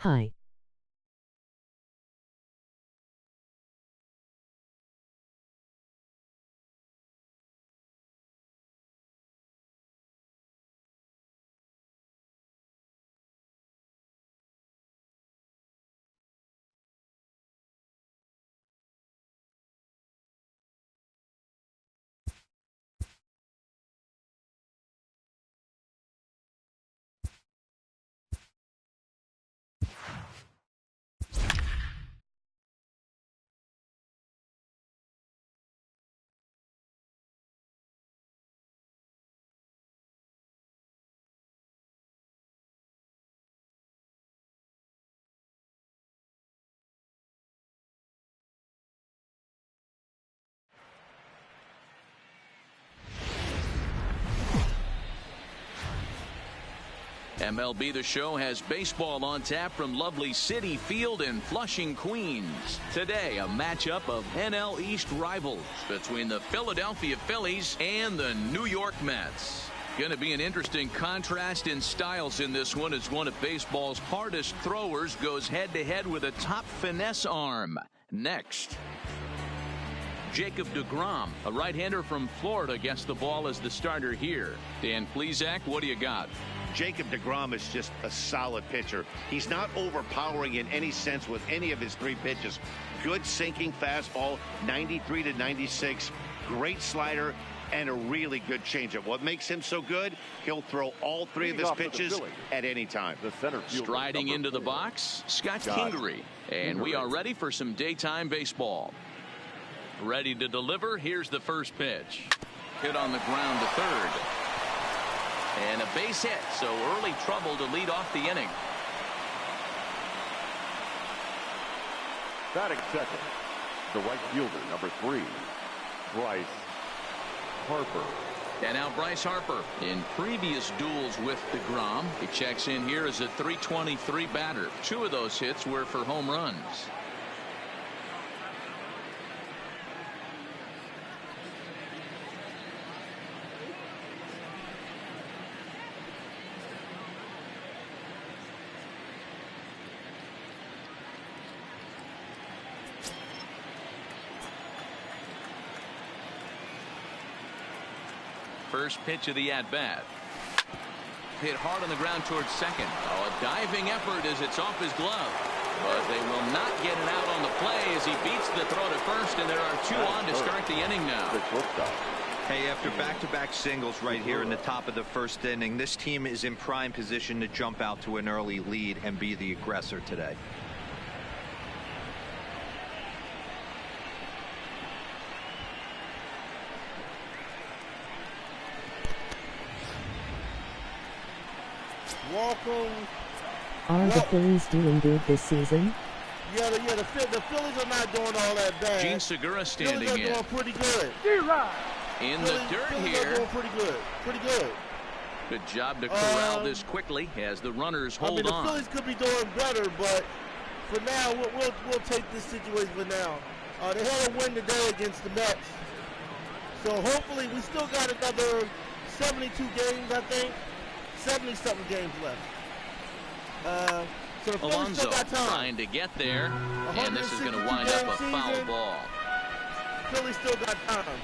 Hi. MLB The Show has baseball on tap from lovely Citi Field in Flushing, Queens. Today, a matchup of NL East rivals between the Philadelphia Phillies and the New York Mets. Going to be an interesting contrast in styles in this one as one of baseball's hardest throwers goes head-to-head with a top finesse arm. Next, Jacob deGrom, a right-hander from Florida, gets the ball as the starter here. Dan Plesac, what do you got? Jacob deGrom is just a solid pitcher. He's not overpowering in any sense with any of his three pitches. Good sinking fastball, 93 to 96, great slider, and a really good changeup. What makes him so good? He'll throw all three of his pitches at any time. Striding into the box, Scott Kingery. And we are ready for some daytime baseball. Ready to deliver. Here's the first pitch. Hit on the ground to third. And a base hit, so early trouble to lead off the inning. Batting second, the right fielder, number 3, Bryce Harper. And now Bryce Harper. In previous duels with deGrom, he checks in here as a .323 batter. 2 of those hits were for home runs. First pitch of the at-bat. Hit hard on the ground towards second. Oh, a diving effort as it's off his glove. But they will not get it out on the play as he beats the throw to first, and there are 2 on to start the inning now. Hey, after back-to-back singles right here in the top of the first inning, this team is in prime position to jump out to an early lead and be the aggressor today. Are the Phillies doing good this season? Yeah, the Phillies are not doing all that bad. Gene Segura standing Phillies are in. doing pretty good. In the dirt Phillies here. are doing pretty good. Pretty good. Good job to corral this quickly as the runners hold on. The Phillies could be doing better, but for now, we'll take this situation for now. They had a win today against the Mets. So hopefully we still got another 72 games, I think. 70-something games left. So the Phillies still Alonso got time. trying to get there, and this is going to wind up a foul ball. Phillies still got time.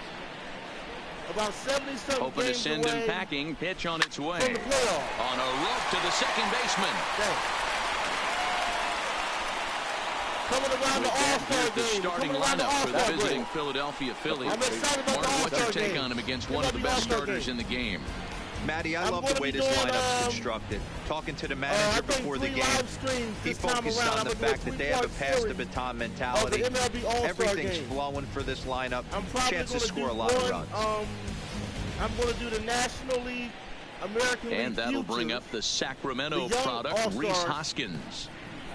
About 70-something Hoping games to send away him packing. Pitch on its way. from the playoffs. On a rope to the second baseman. Coming around the All-Star The game. starting Coming around the lineup for the All-Star visiting break. Philadelphia Phillies. I'm excited about the Mark, what's your All-Star take game. on him against one of the best starters in the game? Matty, I I'm love gonna the way be this doing, lineup's constructed. Talking to the manager before the game, he focused on the fact that they have a pass-the-baton mentality. Everything's flowing for this lineup. Chance to score a lot of runs. I'm going to do the National League, American League And that'll Futures, bring up the Sacramento the young product, All-Stars. Rhys Hoskins.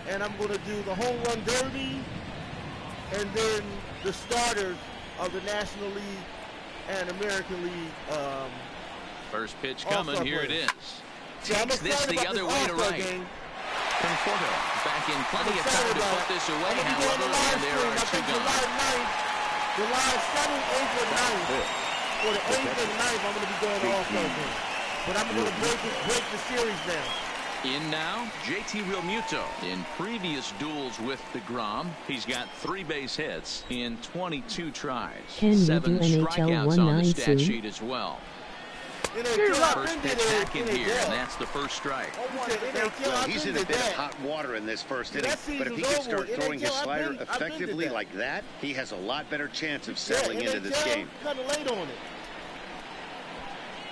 And I'm going to do the Home Run Derby, and then the starters of the National League and American League. First pitch coming. Here it is. Yeah, Takes this the other way to right. Conforto back in plenty of time to put this away, however, and there are 2 gone. July 7th, 8th, and 9th. For the 8th and 9th, I'm going to be going to All-Star game. But I'm going to break the series down. In now, JT Realmuto. In previous duels with DeGrom, he's got 3 base hits in 22 tries. Can we 7 do NHL strikeouts on the stat 192? sheet as well. First pitch back in here, and that's the first strike. Well, he's in a bit of hot water in this first inning, but if he can start throwing his slider effectively like that, he has a lot better chance of settling into this game. Kind of late on it.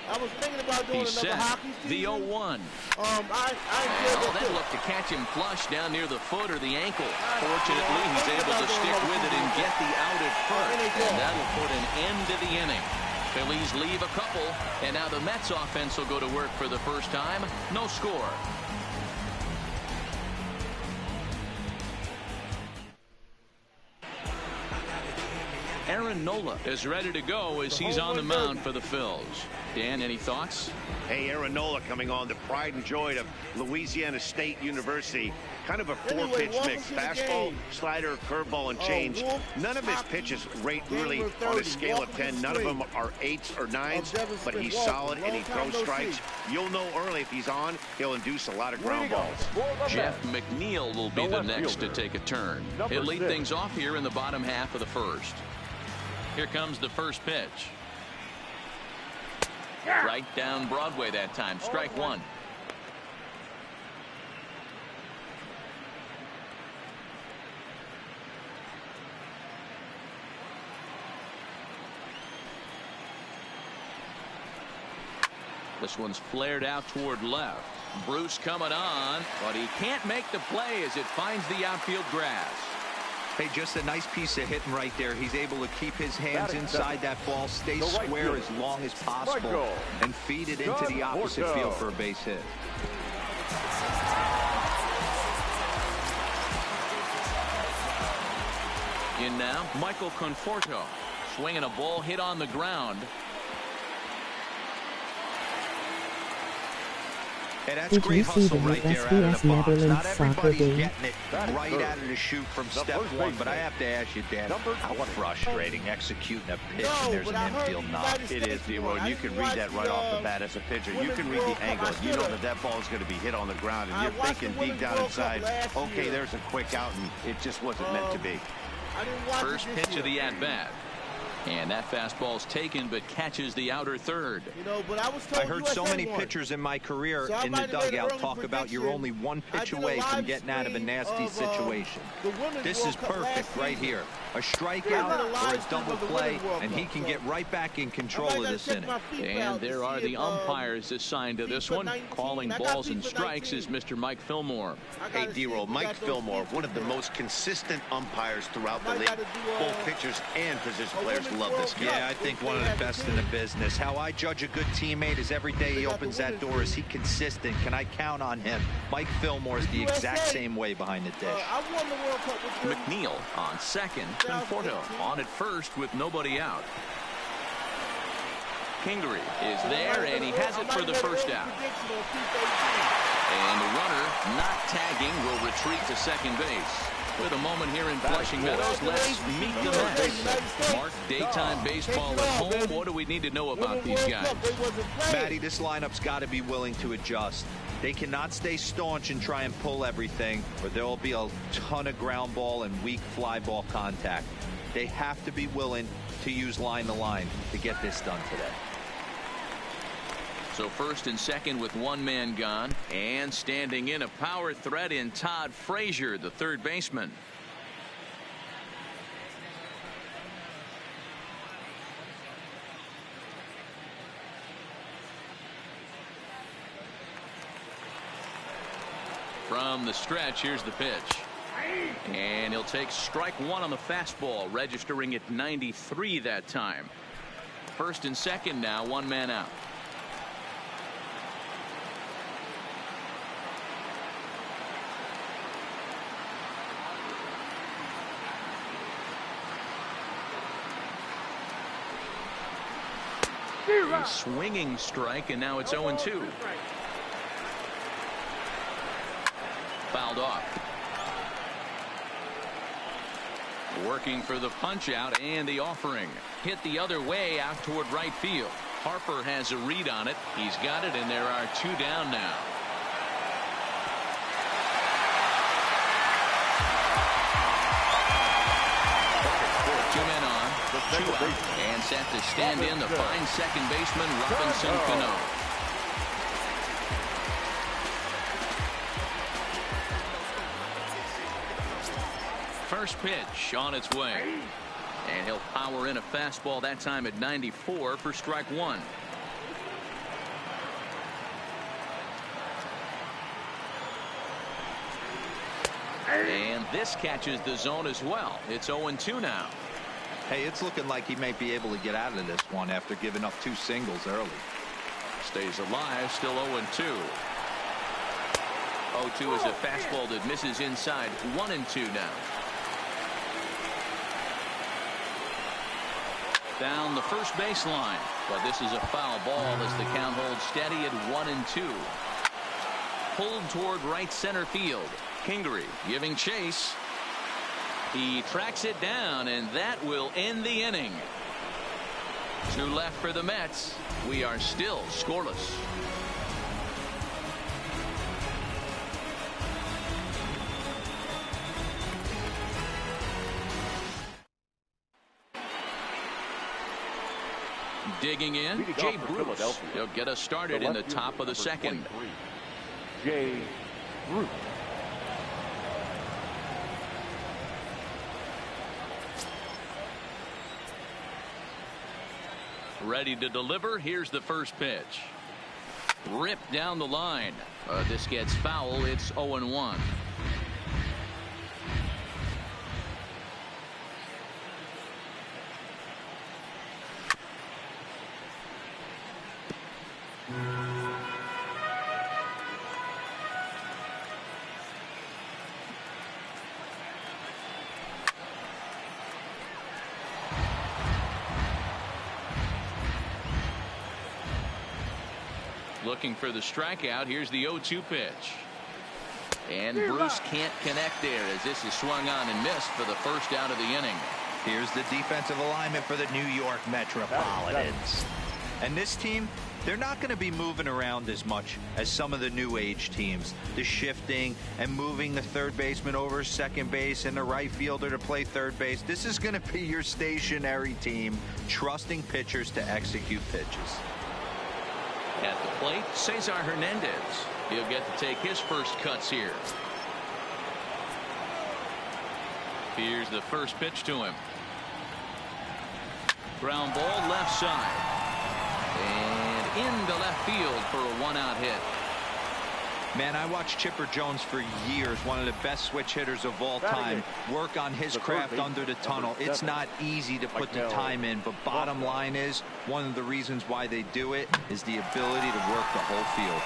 I was thinking about doing another hockey season. The 0-1. That looked to catch him flush down near the foot or the ankle. Fortunately, he's able to stick with it and get the out at first, and that'll put an end to the inning. Phillies leave a couple, and now the Mets offense will go to work for the first time. No score. Aaron Nola is ready to go as he's on the mound for the Phils. Dan, any thoughts? Hey, Aaron Nola coming on, the pride and joy of Louisiana State University. Kind of a 4-pitch mix. Fastball, slider, curveball, and change. None of his pitches rate really on a scale of 10. None of them are 8s or 9s, but he's solid and he throws strikes. You'll know early if he's on, he'll induce a lot of ground balls. Jeff McNeil will be the next to take a turn. He'll lead things off here in the bottom half of the first. Here comes the first pitch. Right down Broadway that time. Strike one. This one's flared out toward left. Bruce coming on, but he can't make the play as it finds the outfield grass. Hey, just a nice piece of hitting right there. He's able to keep his hands inside that ball, stay square as long as possible, and feed it into the opposite field for a base hit. In now, Michael Conforto, swinging a ball hit on the ground. Hey, that's Did great you see hustle the right new there out of SBS the box. Netherlands Not soccer everybody's game? getting it right out of the chute from step one, but I have to ask you, Dan, how frustrating executing a pitch and there's an infield knock. It is, D-Roy. You can read that right off the bat as a pitcher. You can read the angle. You know that that ball is going to be hit on the ground, and you're thinking deep down inside, okay, there's a quick out, and it just wasn't meant to be. First pitch of the at-bat. And that fastball's taken, but catches the outer third. You know, but I heard so many pitchers in my career in the dugout talk about you're only one pitch away from getting out of a nasty situation. This is perfect right here. A strikeout or a double play, and he can get right back in control of this inning. And there are the umpires assigned to this one. Calling balls and strikes is Mr. Mike Fillmore. Hey, D-Roll, Mike Fillmore, one of the most consistent umpires throughout the league. Both pitchers and position players love this guy. Yeah, I think one of the best in the business. How I judge a good teammate is every day he opens that door. Is he consistent? Can I count on him? Mike Fillmore is the exact same way behind the dish. McNeil on second. Conforto on at first with nobody out. Kingery is there, and he has it for the first out. And the runner, not tagging, will retreat to second base. With a moment here in Flushing Meadows, let's meet the Mets. Mark, daytime baseball at home. What do we need to know about these guys? Matty, this lineup's got to be willing to adjust. They cannot stay staunch and try and pull everything, or there will be a ton of ground ball and weak fly ball contact. They have to be willing to use line to line to get this done today. So first and second with one man gone, and standing in a power threat in Todd Frazier, the third baseman. From the stretch, here's the pitch. And he'll take strike one on the fastball, registering at 93 that time. First and second now, one man out. A swinging strike, and now it's 0-2. Fouled off. Working for the punch out and the offering. Hit the other way out toward right field. Harper has a read on it. He's got it, and there are two down now. 2 out. And set to stand in the fine second baseman, Robinson Cano. First pitch on its way. And he'll power in a fastball that time at 94 for strike 1. And this catches the zone as well. It's 0-2 now. Hey, it's looking like he may be able to get out of this one after giving up 2 singles early. Stays alive, still 0-2. 0-2 is a fastball that misses inside. 1-2 now. Down the first baseline, but this is a foul ball as the count holds steady at 1-2. Pulled toward right center field. Kingery giving chase. He tracks it down, and that will end the inning. 2 left for the Mets. We are still scoreless. Digging in, Jay Bruce. He'll get us started in the top of the second. Jay Bruce. Ready to deliver. Here's the first pitch. Ripped down the line. This gets foul. It's 0-1. Looking for the strikeout. Here's the 0-2 pitch. And Bruce can't connect there as this is swung on and missed for the first out of the inning. Here's the defensive alignment for the New York Metropolitans. And this team, they're not going to be moving around as much as some of the new age teams. The shifting and moving the third baseman over second base and the right fielder to play third base. This is going to be your stationary team, trusting pitchers to execute pitches. At the plate, Cesar Hernandez. He'll get to take his first cuts here. Here's the first pitch to him. Ground ball left side. And into left field for a 1-out hit. Man, I watched Chipper Jones for years, one of the best switch hitters of all time, work on his craft under the tunnel. It's not easy to put the time in, but bottom line is, one of the reasons why they do it is the ability to work the whole field.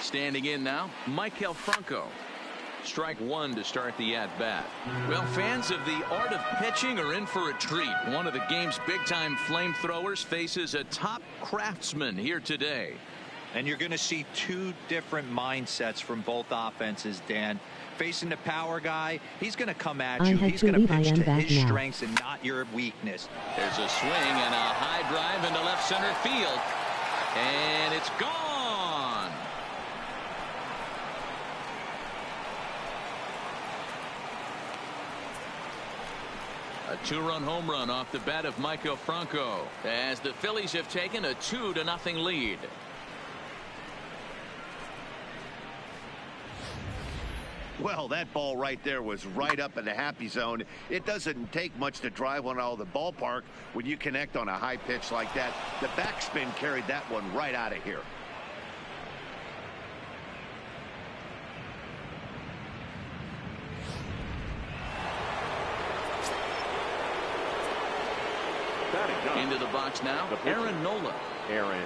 Standing in now, Maikel Franco. Strike 1 to start the at-bat. Well, fans of the art of pitching are in for a treat. One of the game's big-time flamethrowers faces a top craftsman here today. And you're going to see 2 different mindsets from both offenses, Dan. Facing the power guy, he's going to come at you. He's going to pitch to his strengths and not your weakness. There's a swing and a high drive into left center field. And it's gone. A 2-run home run off the bat of Maikel Franco as the Phillies have taken a 2-0 lead. Well, that ball right there was right up in the happy zone. It doesn't take much to drive one out of the ballpark when you connect on a high pitch like that. The backspin carried that one right out of here. Into the box now, Aaron Nola. Aaron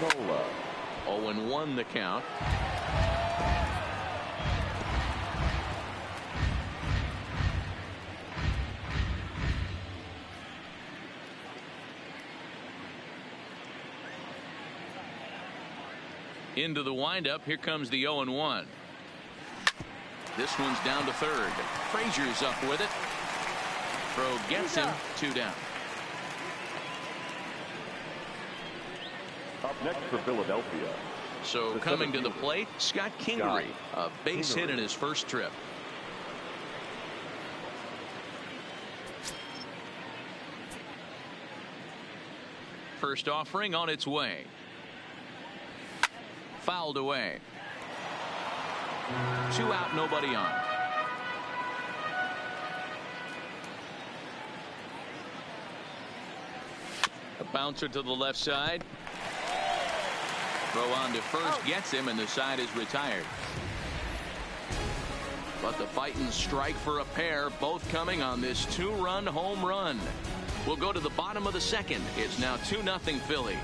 Nola. 0-1 the count. Into the windup. Here comes the 0-1. This one's down to third. Frazier's up with it. Throw gets him. 2 down. Up next for Philadelphia, So coming to the plate, Scott Kingery, a base hit in his first trip. First offering on its way. Fouled away. 2 out, nobody on. A bouncer to the left side. Throw on to first gets him, and the side is retired. But the fighting strike for a pair, both coming on this 2-run home run. We'll go to the bottom of the second. It's now 2-0 Philly.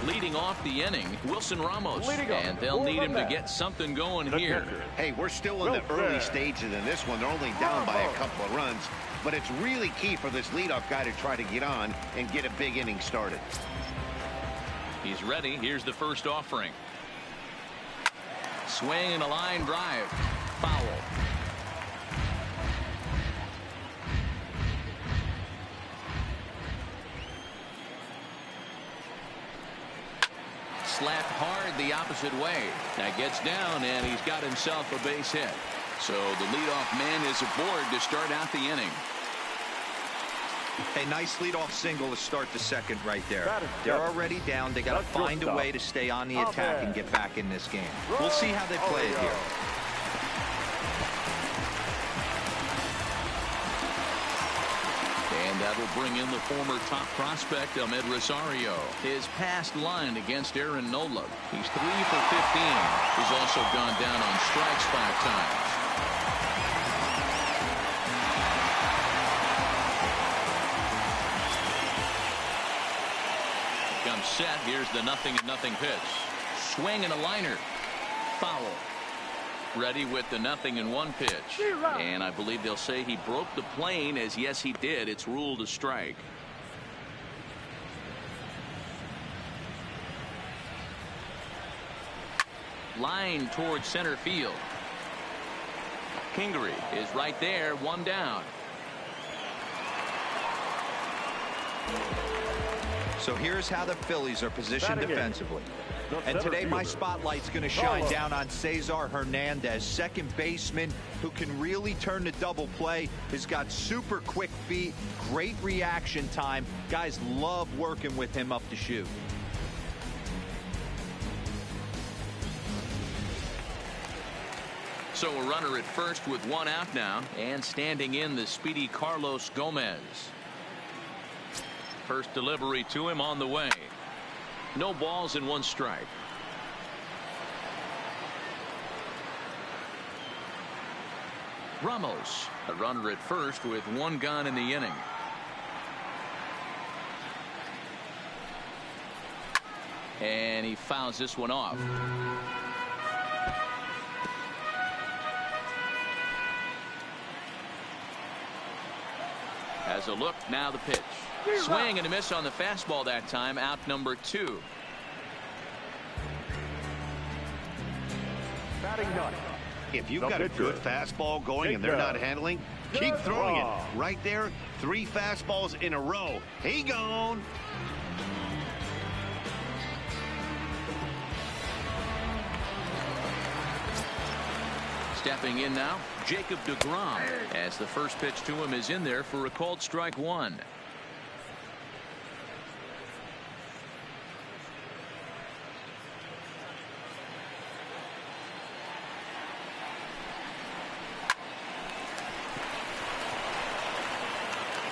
Leading off the inning, Wilson Ramos, and they'll need him to get something going here. Hey, we're still in the early stages in this one. They're only down by a couple of runs, but it's really key for this leadoff guy to try to get on and get a big inning started. He's ready. Here's the first offering. Swing and a line drive. Foul. Slapped hard the opposite way. That gets down, and he's got himself a base hit. So the leadoff man is aboard to start out the inning. A nice leadoff single to start the second right there. They're already down. They got to find a way to stay on the attack and get back in this game. We'll see how they play it here. And that'll bring in the former top prospect, Ahmed Rosario. His past line against Aaron Nola. He's 3 for 15. He's also gone down on strikes 5 times. Comes set. Here's the 0-0 pitch. Swing and a liner. Foul. Ready with the 0-1 pitch. And I believe they'll say he broke the plane, as yes he did. It's ruled a strike. Line towards center field. Kingery is right there, 1 down. So here's how the Phillies are positioned defensively. And today my spotlight's going to shine down on Cesar Hernandez, second baseman who can really turn the double play. Has got super quick feet, great reaction time. Guys love working with him up the chute. So a runner at first with 1 out now, and standing in the speedy Carlos Gomez. First delivery to him on the way. No balls and 1 strike. Ramos, a runner at first with 1 gone in the inning. And he fouls this one off. Has a look, now the pitch. Swing and a miss on the fastball that time, out number 2. If you've got a good fastball going and they're not handling, keep throwing it. Right there, 3 fastballs in a row. He gone. Stepping in now, Jacob deGrom, as the first pitch to him is in there for a called strike 1.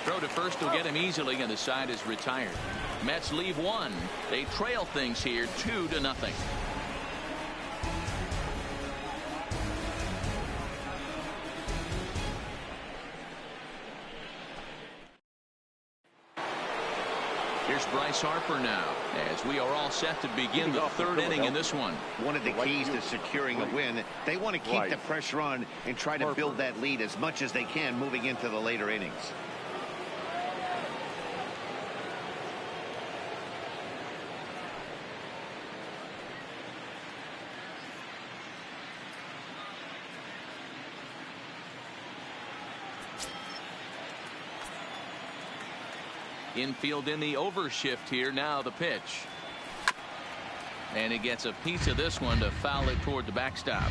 Throw to first will get him easily, and the side is retired. Mets leave 1. They trail things here 2-0. Here's Bryce Harper now, as we are all set to begin the 3rd inning in this one. One of the keys to securing a win, they want to keep the pressure on and try to build that lead as much as they can moving into the later innings. Infield in the overshift here. Now the pitch. And he gets a piece of this one to foul it toward the backstop.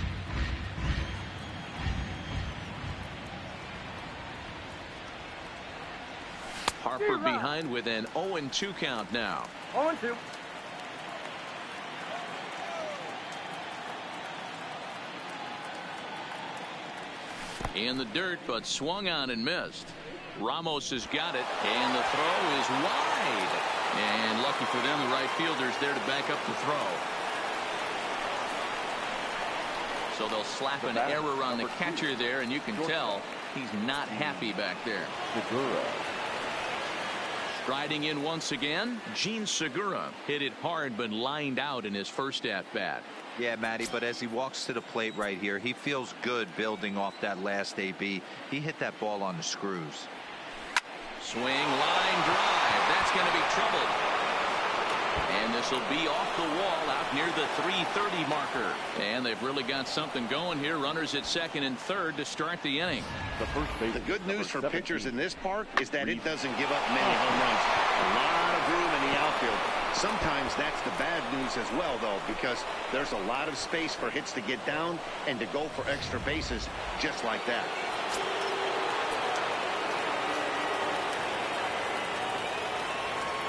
Harper behind with an 0-2 count now. 0-2. In the dirt, but swung on and missed. Ramos has got it, and the throw is wide. And lucky for them, the right fielder's there to back up the throw. So they'll slap an error on the catcher there, and you can tell he's not happy back there. Striding in once again, Gene Segura hit it hard but lined out in his first at bat. Yeah, Matty, but as he walks to the plate right here, he feels good building off that last AB. He hit that ball on the screws. Swing, line drive. That's going to be trouble. And this will be off the wall out near the 330 marker. And they've really got something going here. Runners at second and third to start the inning. The good news for pitchers in this park is that it doesn't give up many home runs. A lot of room in the outfield. Sometimes that's the bad news as well, though, because there's a lot of space for hits to get down and to go for extra bases just like that.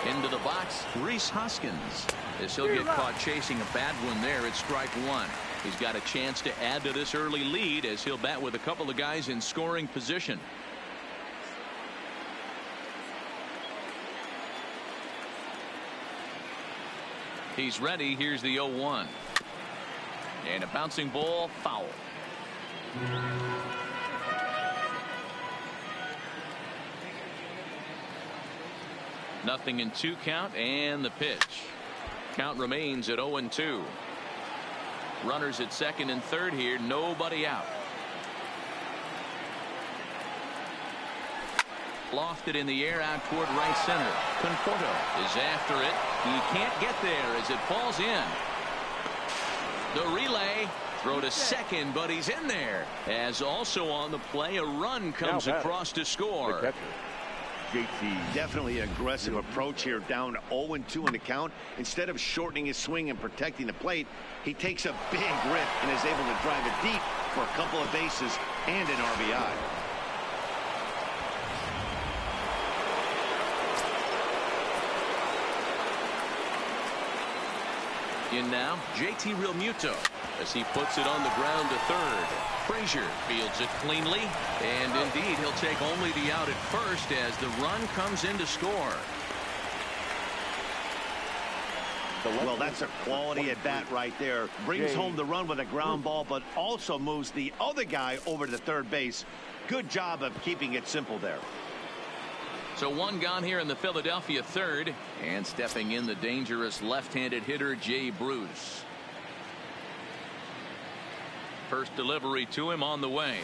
Into the box, Rhys Hoskins. As he'll get caught chasing a bad one there at strike one. He's got a chance to add to this early lead as he'll bat with a couple of guys in scoring position. He's ready. Here's the 0-1. And a bouncing ball, foul. Nothing in 2 count, and the pitch. Count remains at 0-2. Runners at second and third here. Nobody out. Lofted in the air out toward right center. Conforto is after it. He can't get there as it falls in. The relay. Throw to second, but he's in there. As also on the play, a run comes across to score. Definitely an aggressive approach here, down 0-2 in the count. Instead of shortening his swing and protecting the plate, he takes a big rip and is able to drive it deep for a couple of bases and an RBI. In now, JT Realmuto as he puts it on the ground to third. Frazier fields it cleanly, and indeed he'll take only the out at first as the run comes in to score. Well, that's a quality at bat right there. Brings home the run with a ground ball, but also moves the other guy over to third base. Good job of keeping it simple there. So one gone here in the Philadelphia third, and stepping in the dangerous left-handed hitter Jay Bruce. First delivery to him on the way.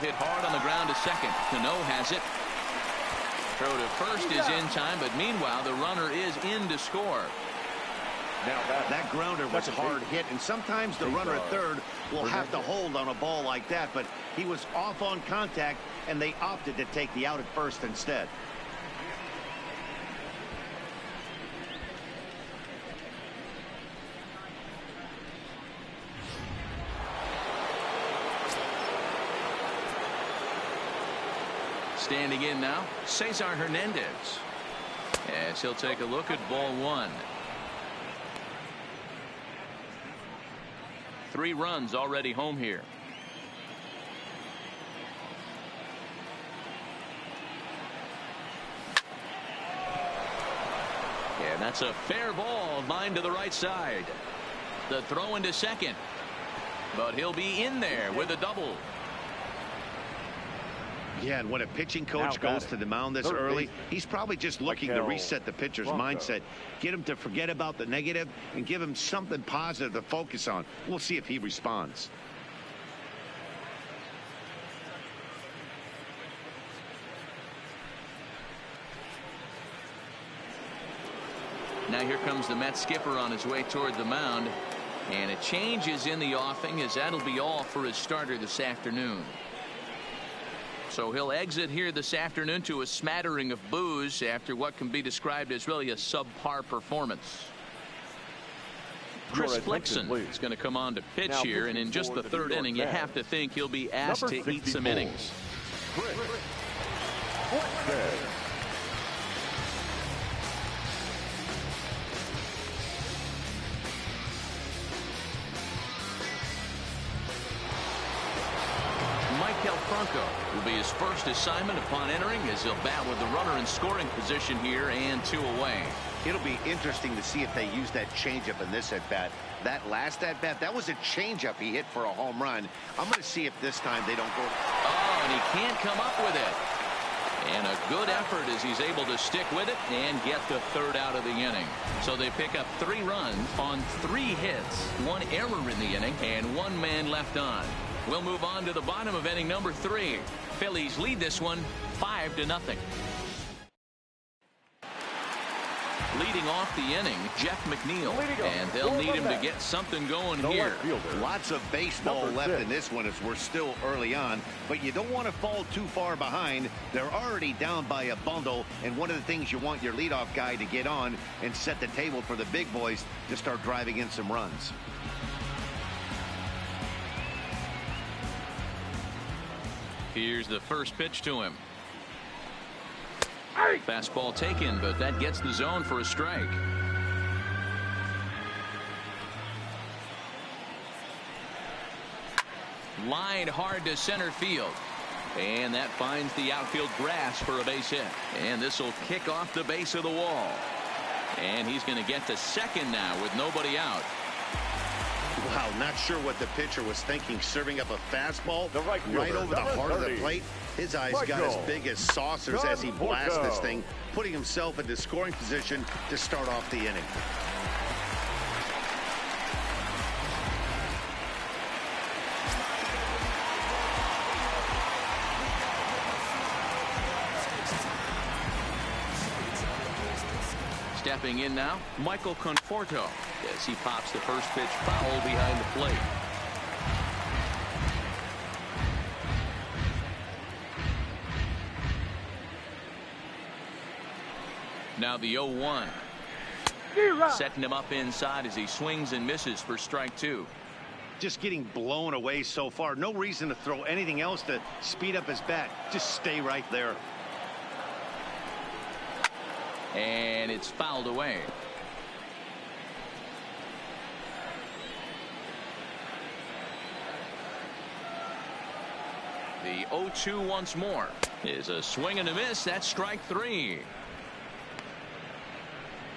Hit hard on the ground to second. Cano has it. Throw to first is in time, but meanwhile the runner is in to score. Now that grounder was hard hit, and sometimes the runner at third will have to hold on a ball like that, but he was off on contact and they opted to take the out at first instead. Standing in now, Cesar Hernandez, as he'll take a look at ball one. 3 runs already home here. And that's a fair ball, line to the right side. The throw into second, but he'll be in there with a double. Yeah, and when a pitching coach goes to the mound this early, he's probably just looking to reset the pitcher's mindset, get him to forget about the negative and give him something positive to focus on. We'll see if he responds. Now here comes the Mets skipper on his way toward the mound, and a change is in the offing as that'll be all for his starter this afternoon. So he'll exit here this afternoon to a smattering of boos after what can be described as really a subpar performance. Chris Flexen is going to come on to pitch here, and in just the third inning, you have to think he'll be asked to eat some innings. Franco will be his first assignment upon entering, as he'll bat with the runner in scoring position here and 2 away. It'll be interesting to see if they use that changeup in this at-bat. That last at-bat, that was a changeup he hit for a home run. I'm going to see if this time they don't go. Oh, and he can't come up with it. And a good effort as he's able to stick with it and get the third out of the inning. So they pick up 3 runs on 3 hits, 1 error in the inning, and 1 man left on. We'll move on to the bottom of inning number 3. Phillies lead this one 5-0. Leading off the inning, Jeff McNeil, and they'll need him to get something going here. Lots of baseball left in this one as we're still early on, but you don't want to fall too far behind. They're already down by a bundle, and one of the things you want your leadoff guy to get on and set the table for the big boys to start driving in some runs. Here's the first pitch to him. Fastball taken, but that gets the zone for a strike. Line hard to center field. And that finds the outfield grass for a base hit. And this will kick off the base of the wall. And he's going to get to second now with nobody out. Wow, not sure what the pitcher was thinking, serving up a fastball right over the heart of the plate. His eyes got as big as saucers as he blasted this thing, putting himself into scoring position to start off the inning. Stepping in now, Michael Conforto, as he pops the first pitch foul behind the plate. Now the 0-1. Setting him up inside as he swings and misses for strike 2. Just getting blown away so far. No reason to throw anything else to speed up his bat. Just stay right there. And it's fouled away. The 0-2 once more is a swing and a miss. That's strike 3.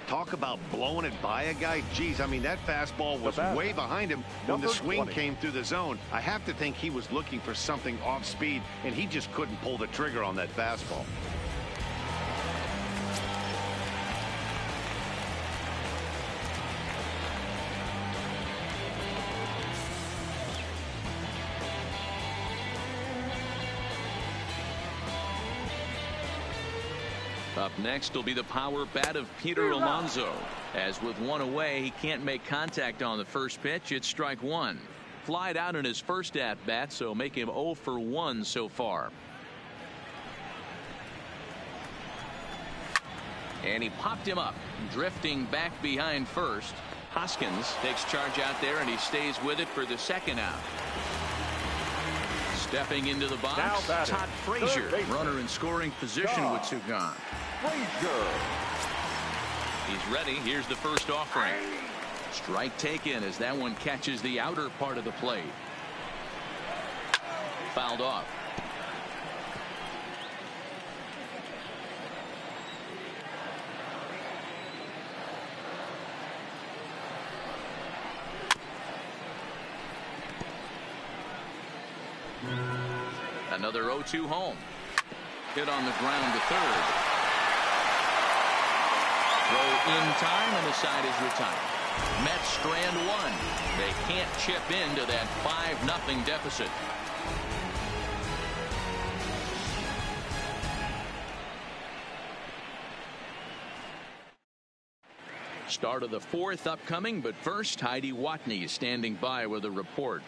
Talk about blowing it by a guy. Geez, I mean, that fastball was way behind him when the swing came through the zone. I have to think he was looking for something off speed, and he just couldn't pull the trigger on that fastball. Up next will be the power bat of Peter Alonso. As with 1 away, he can't make contact on the first pitch. It's strike 1. Flied out in his first at bat, so make him 0 for 1 so far. And he popped him up, drifting back behind first. Hoskins takes charge out there, and he stays with it for the second out. Stepping into the box, Todd Frazier, runner in scoring position with 2 gone. He's ready. Here's the first offering. Strike taken as that one catches the outer part of the plate. Fouled off. Another 0-2 home. Hit on the ground to third. Throw in time, and the side is retired. Mets strand 1. They can't chip into that 5-0 deficit. Start of the 4th upcoming, but first, Heidi Watney is standing by with a report.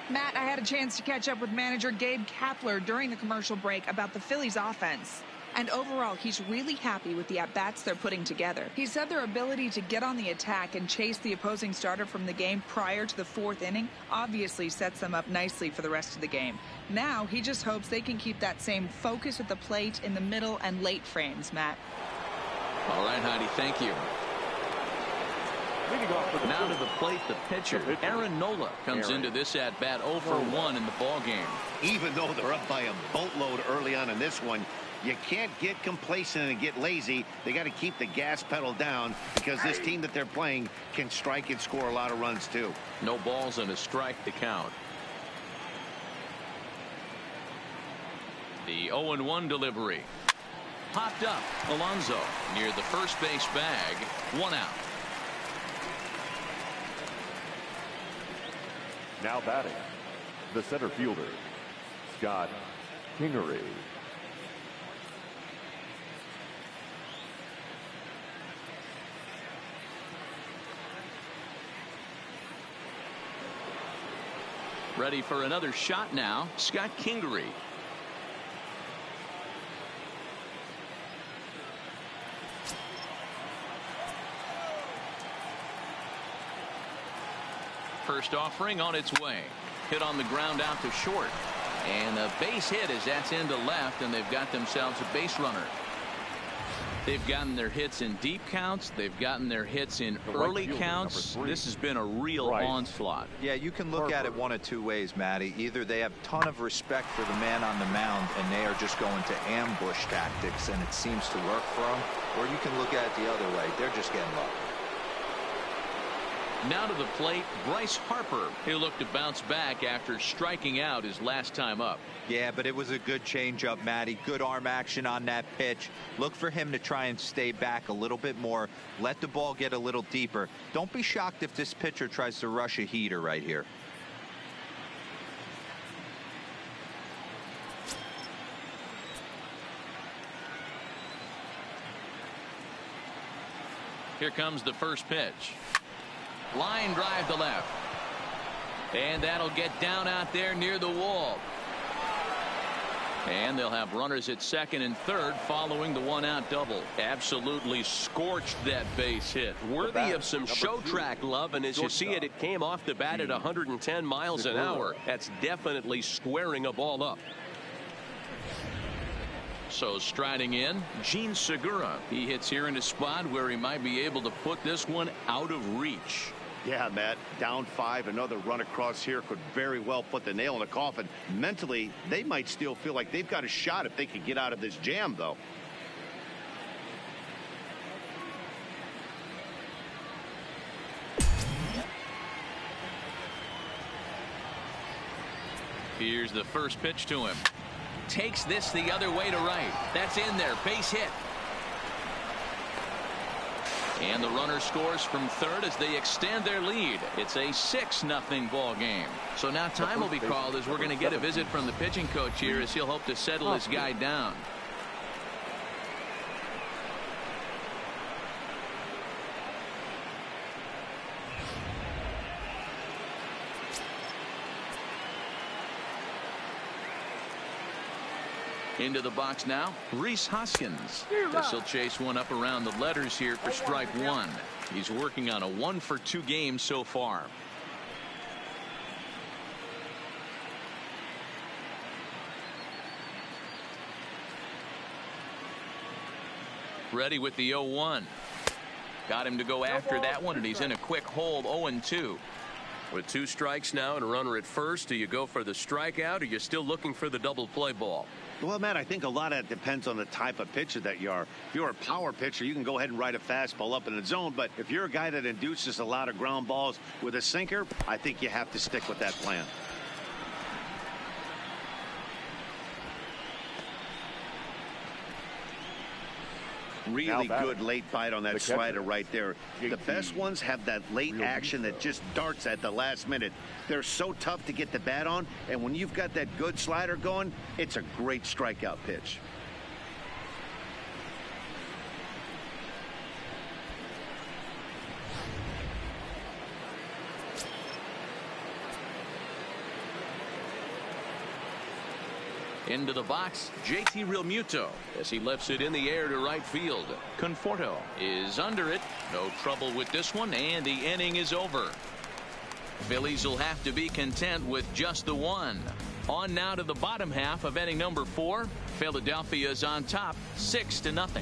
Matt, I had a chance to catch up with manager Gabe Kapler during the commercial break about the Phillies offense. And overall, he's really happy with the at-bats they're putting together. He said their ability to get on the attack and chase the opposing starter from the game prior to the fourth inning obviously sets them up nicely for the rest of the game. Now, he just hopes they can keep that same focus at the plate in the middle and late frames, Matt. All right, Heidi, thank you. Now to the plate, the pitcher, Aaron Nola, comes into this at-bat 0 for 1 in the ballgame. Even though they're up by a boatload early on in this one, you can't get complacent and get lazy. They got to keep the gas pedal down because this team that they're playing can strike and score a lot of runs too. No balls and a strike to count. The 0-1 delivery. Popped up. Alonso near the first base bag. 1 out. Now batting, the center fielder, Scott Kingery. Ready for another shot now, Scott Kingery. First offering on its way. Hit on the ground out to short. And a base hit as that's into left, and they've got themselves a base runner. They've gotten their hits in deep counts. They've gotten their hits in early counts. This has been a real onslaught. Yeah, you can look at it one of two ways, Matty. Either they have a ton of respect for the man on the mound, and they are just going to ambush tactics, and it seems to work for them. Or you can look at it the other way. They're just getting lucky. Now to the plate, Bryce Harper. He'll look to bounce back after striking out his last time up. Yeah, but it was a good changeup, Matty. Good arm action on that pitch. Look for him to try and stay back a little bit more. Let the ball get a little deeper. Don't be shocked if this pitcher tries to rush a heater right here. Here comes the first pitch. Line drive to left. And that'll get down out there near the wall. And they'll have runners at second and third following the 1-out double. Absolutely scorched that base hit. Worthy of some show track love, and as you see it, it came off the bat at 110 miles an hour. That's definitely squaring a ball up. So striding in, Gene Segura. He hits here in a spot where he might be able to put this one out of reach. Yeah, Matt, down 5, another run across here could very well put the nail in the coffin. Mentally, they might still feel like they've got a shot if they could get out of this jam, though. Here's the first pitch to him. Takes this the other way to right. That's in there. Base hit. And the runner scores from third as they extend their lead. It's a 6-0 ball game. So now time will be called as we're going to get a visit from the pitching coach here as he'll hope to settle his guy down. Into the box now, Rhys Hoskins. This will chase one up around the letters here for strike 1. He's working on a 1-for-2 game so far. Ready with the 0-1. Got him to go after that one, and he's in a quick hold. 0-2. With 2 strikes now and a runner at first, do you go for the strikeout, or are you still looking for the double play ball? Well, Matt, I think a lot of that depends on the type of pitcher that you are. If you're a power pitcher, you can go ahead and ride a fastball up in the zone. But if you're a guy that induces a lot of ground balls with a sinker, I think you have to stick with that plan. Really good late bite on that slider right there. The best ones have that late action that just darts at the last minute. They're so tough to get the bat on, and when you've got that good slider going, it's a great strikeout pitch. Into the box, JT Realmuto as he lifts it in the air to right field. Conforto is under it. No trouble with this one, and the inning is over. Phillies will have to be content with just the one. On now to the bottom half of inning number 4. Philadelphia is on top 6-0.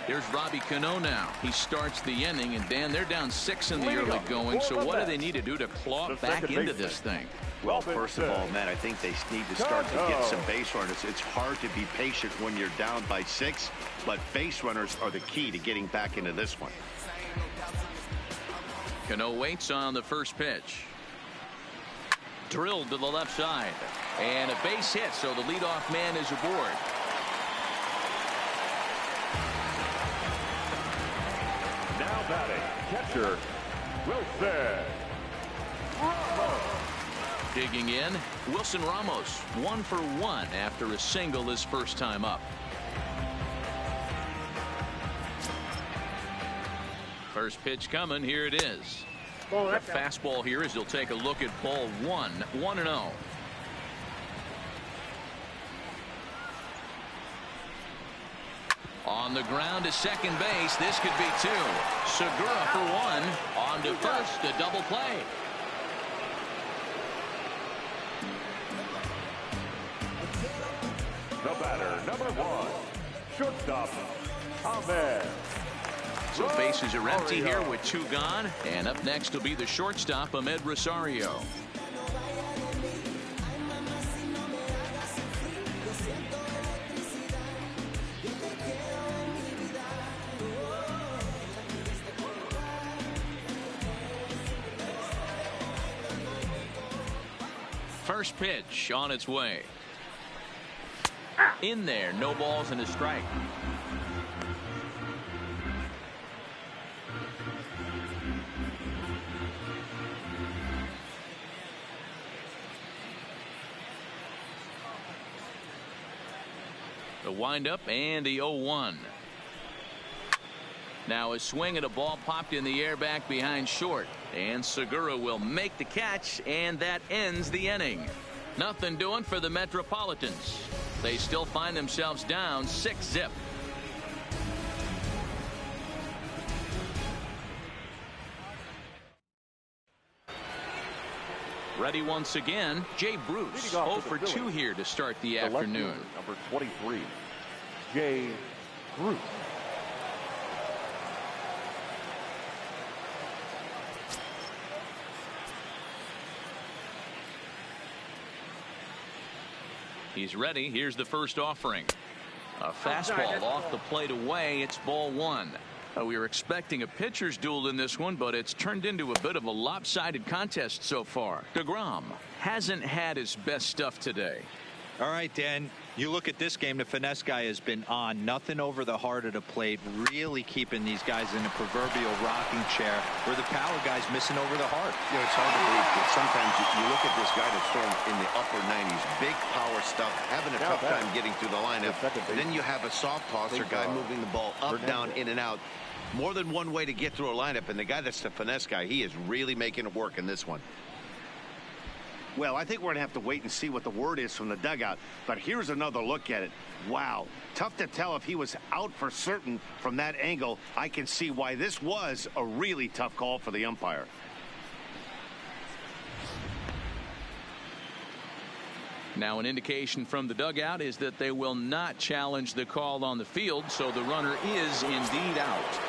Here's Robbie Cano now. He starts the inning, and Dan, they're down 6 in the early going. So what do they need to do to claw back into this thing? Well, first of all, Matt, I think they need to start to get some base runners. It's hard to be patient when you're down by 6, but base runners are the key to getting back into this one. Cano waits on the first pitch. Drilled to the left side. And a base hit, so the leadoff man is aboard. Now batting, catcher, Wilson Ramos. Digging in, Wilson Ramos, 1 for 1 after a single his first time up. First pitch coming, here it is. The fastball here as he'll take a look at ball 1, 1-0. On the ground to second base, this could be 2. Segura for 1. On to first, a double play. The batter, number 1, shortstop, Ahmed. So bases are empty here with 2 gone. And up next will be the shortstop, Ahmed Rosario. First pitch on its way. In there, no balls and a strike. The windup and the 0-1. Now a swing at a ball popped in the air back behind short, and Segura will make the catch, and that ends the inning. Nothing doing for the Metropolitans. They still find themselves down 6-0. Ready once again, Jay Bruce, 0 for 2 here to start the afternoon. Number 23, Jay Bruce. He's ready. Here's the first offering. A fastball off the plate away. It's ball 1. We were expecting a pitcher's duel in this one, but it's turned into a bit of a lopsided contest so far. DeGrom hasn't had his best stuff today. All right, Dan, you look at this game, the finesse guy has been on. Nothing over the heart of the plate, really keeping these guys in a proverbial rocking chair, where the power guy's missing over the heart. You know, it's hard to believe that sometimes you look at this guy that's throwing in the upper 90s, big power stuff, having a tough time getting through the lineup. Then you have a soft tosser guy moving the ball up, down, in and out. More than one way to get through a lineup, and the guy that's the finesse guy, he is really making it work in this one. Well, I think we're going to have to wait and see what the word is from the dugout. But here's another look at it. Wow. Tough to tell if he was out for certain from that angle. I can see why this was a really tough call for the umpire. Now an indication from the dugout is that they will not challenge the call on the field, so the runner is indeed out.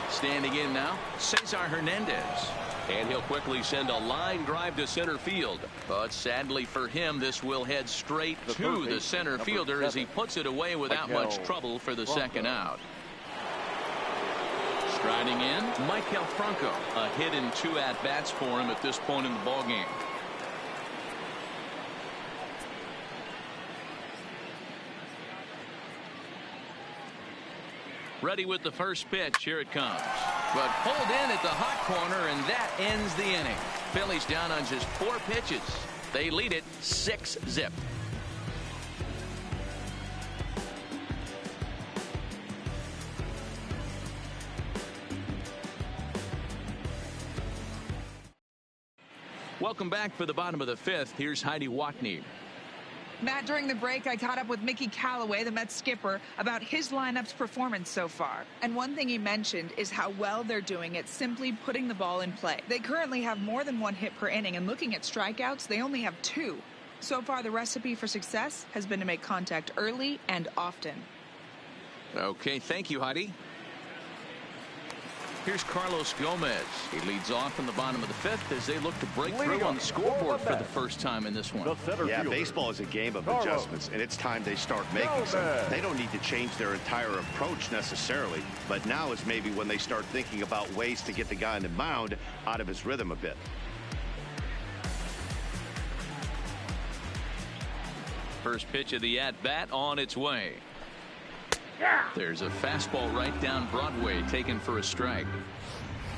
Standing in now, Cesar Hernandez. And he'll quickly send a line drive to center field. But sadly for him, this will head straight to the center fielder as he puts it away without much trouble for the second out. Striding in, Maikel Franco. A hit and 2 at-bats for him at this point in the ballgame. Ready with the first pitch. Here it comes. But pulled in at the hot corner, and that ends the inning. Phillies down on just 4 pitches. They lead it 6-0. Welcome back for the bottom of the fifth. Here's Heidi Watney. Matt, during the break, I caught up with Mickey Callaway, the Mets skipper, about his lineup's performance so far. And one thing he mentioned is how well they're doing at simply putting the ball in play. They currently have more than one hit per inning, and looking at strikeouts, they only have 2. So far, the recipe for success has been to make contact early and often. Okay, thank you, Heidi. Here's Carlos Gomez. He leads off in the bottom of the fifth as they look to break through on the scoreboard for the first time in this one. Yeah, baseball is a game of adjustments, and it's time they start making some. They don't need to change their entire approach necessarily, but now is maybe when they start thinking about ways to get the guy on the mound out of his rhythm a bit. First pitch of the at-bat on its way. There's a fastball right down Broadway taken for a strike.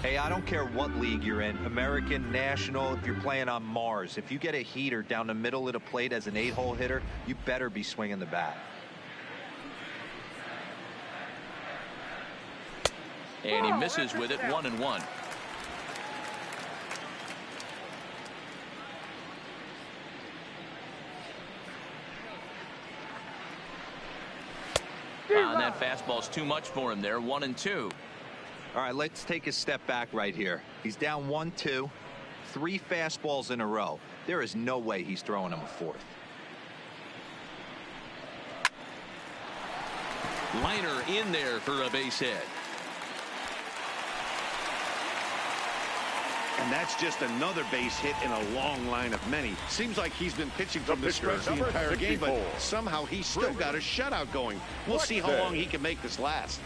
Hey, I don't care what league you're in, American, National, if you're playing on Mars. If you get a heater down the middle of the plate as an 8-hole hitter, you better be swinging the bat. And he misses with it, 1-1. That fastball's too much for him there, 1-2. All right, let's take a step back right here. He's down 1-2, 3 fastballs in a row. There is no way he's throwing him a fourth. Liner in there for a base hit. And that's just another base hit in a long line of many. Seems like he's been pitching from the stretch the entire game, but somehow he's still got a shutout going. We'll see how long he can make this last.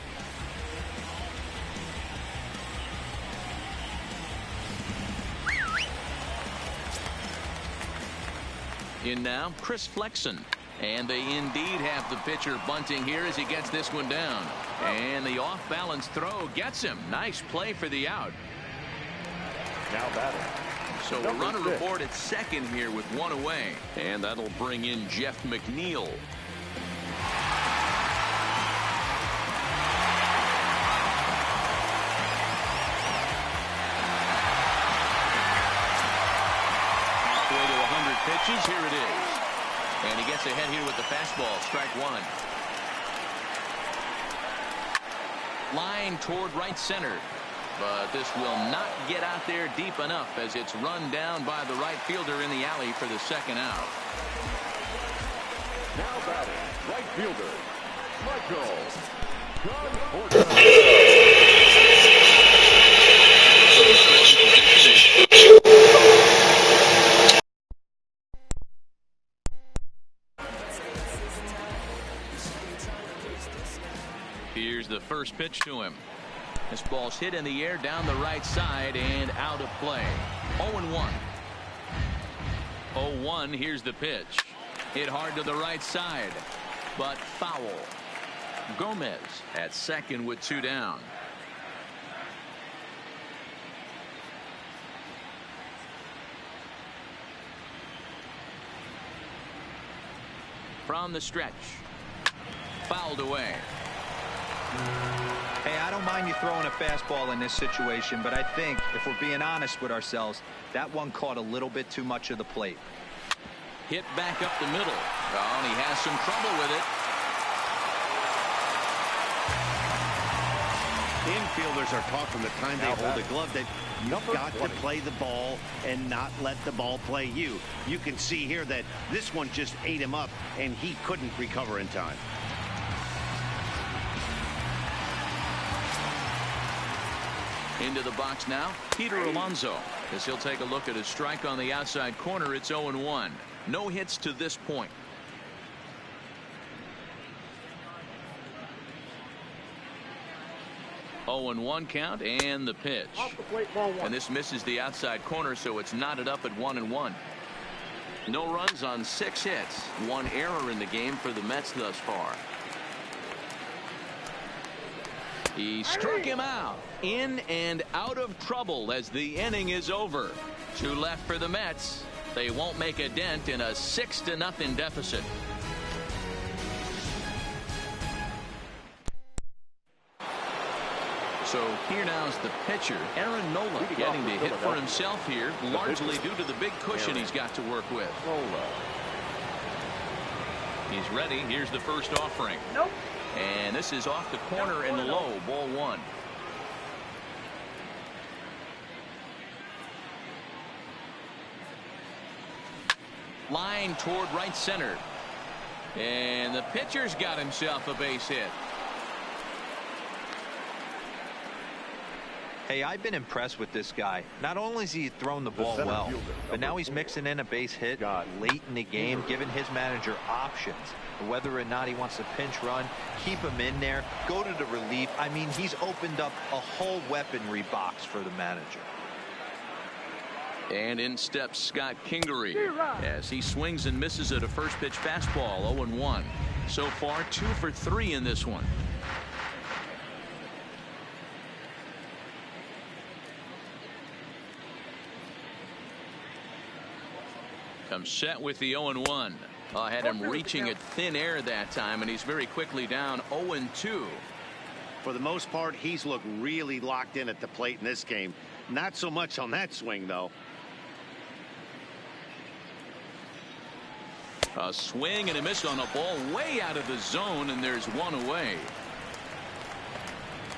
In now, Chris Flexen. And they indeed have the pitcher bunting here as he gets this one down. And the off-balance throw gets him. Nice play for the out. Now batting. So a runner aboard at second here with 1 away. And that'll bring in Jeff McNeil. Halfway to 100 pitches. Here it is. And he gets ahead here with the fastball. Strike 1. Line toward right center. But this will not get out there deep enough as it's run down by the right fielder in the alley for the second out. Now batting, right fielder, Michael. Here's the first pitch to him. This ball's hit in the air down the right side and out of play. 0-1. 0-1. Here's the pitch. Hit hard to the right side, but foul. Gomez at second with 2 down. From the stretch. Fouled away. Hey, I don't mind you throwing a fastball in this situation, but I think if we're being honest with ourselves, that one caught a little bit too much of the plate. Hit back up the middle. Oh, and he has some trouble with it. Infielders are taught from the time they hold the glove that you've got to play the ball and not let the ball play you. You can see here that this one just ate him up, and he couldn't recover in time. Into the box now, Peter Alonso, as he'll take a look at a strike on the outside corner. It's 0-1. No hits to this point. Oh, 0-1 count and the pitch. And this misses the outside corner, so it's knotted up at 1-1. No runs on 6 hits. 1 error in the game for the Mets thus far. He struck him out. In and out of trouble as the inning is over. 2 left for the Mets. They won't make a dent in a 6-0 deficit. So here now is the pitcher, Aaron Nola, getting to hit for himself here, largely due to the big cushion he's got to work with. He's ready. Here's the first offering. Nope. And this is off the corner and low. Ball one. Line toward right center. And the pitcher's got himself a base hit. Hey, I've been impressed with this guy. Not only has he thrown the ball well, but now he's mixing in a base hit late in the game, giving his manager options. Whether or not he wants to pinch run, keep him in there, go to the relief. I mean, he's opened up a whole weaponry box for the manager. And in steps Scott Kingery as he swings and misses at a first pitch fastball. 0-1. So far 2 for 3 in this one. Comes set with the 0-1. Had him reaching at thin air that time, and he's very quickly down 0-2. For the most part, he's looked really locked in at the plate in this game. Not so much on that swing, though. A swing and a miss on a ball way out of the zone, and there's one away.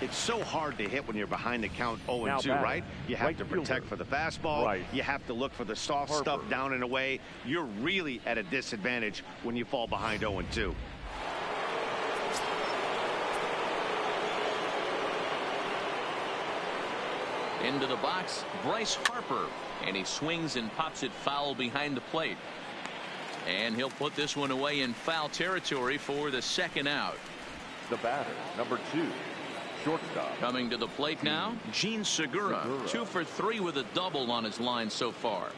It's so hard to hit when you're behind the count 0-2, right? You have to protect for the fastball. You have to look for the soft stuff down and away. You're really at a disadvantage when you fall behind 0-2. Into the box, Bryce Harper, and he swings and pops it foul behind the plate. And he'll put this one away in foul territory for the second out. The batter, number 2. Shortstop. Coming to the plate now, Gene Segura. 2 for 3 with a double on his line so far.